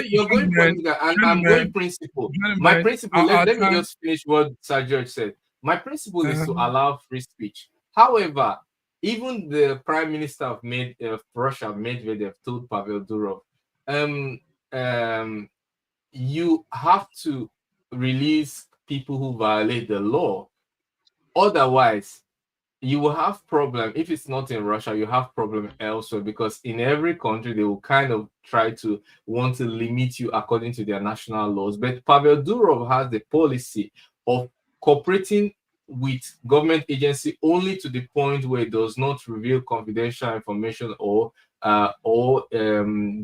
You're going political, and I'm going principle. My principle. Let me just finish what Sir George said. My principle is to allow free speech. However, even the Prime Minister of Russia, Medvedev, told Pavel Durov, you have to release people who violate the law. Otherwise, you will have problem. If it's not in Russia, you have problem elsewhere, because in every country they will kind of try to want to limit you according to their national laws. But Pavel Durov has the policy of cooperating with government agency only to the point where it does not reveal confidential information or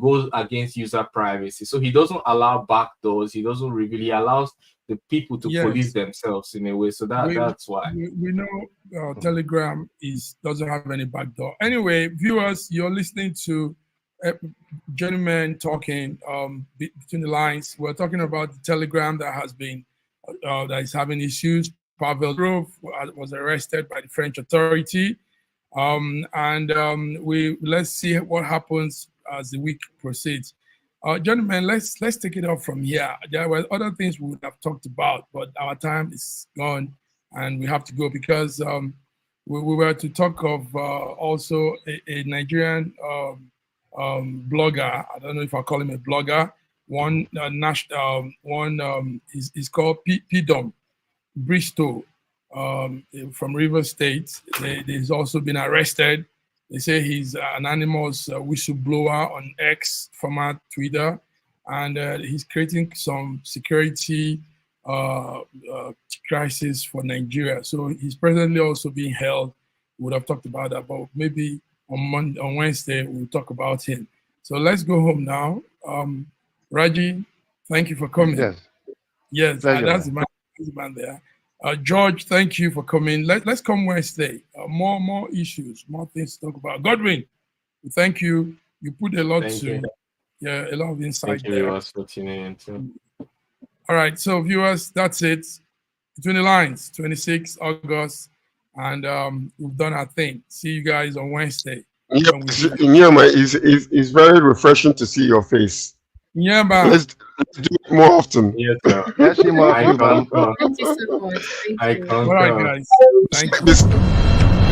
goes against user privacy. So he doesn't allow backdoors. He doesn't reveal. He allows the people to police themselves in a way. So that's why we know Telegram doesn't have any backdoor. Anyway, viewers, you're listening to gentlemen talking between the lines. We're talking about the Telegram that has been that is having issues. Pavel Durov was arrested by the French authority. Let's see what happens as the week proceeds. Gentlemen, let's take it up from here. There were other things we would have talked about, but our time is gone and we have to go, because we were to talk of also a Nigerian blogger. I don't know if I call him a blogger. Is called P-Dom Bristow. From Rivers State. He's also been arrested. They say he's an anonymous whistleblower on X, former Twitter, and he's creating some security crisis for Nigeria. So he's presently also being held. We would have talked about that, but maybe on Wednesday we'll talk about him. So let's go home now. Raji, thank you for coming. Yes, that's the man there. George, thank you for coming. Let's come Wednesday. More issues, more things to talk about. Godwin, thank you. You put a lot a lot of insight there. Thank you for tuning in too. All right, so viewers, that's it. Between the Lines, 26 August, and we've done our thing. See you guys on Wednesday. Nyama, it's very refreshing to see your face. Yeah, man. Let's do it more often. Yes, sir. Let's see more. Thank you so much. I can't. All right, guys. Thank you.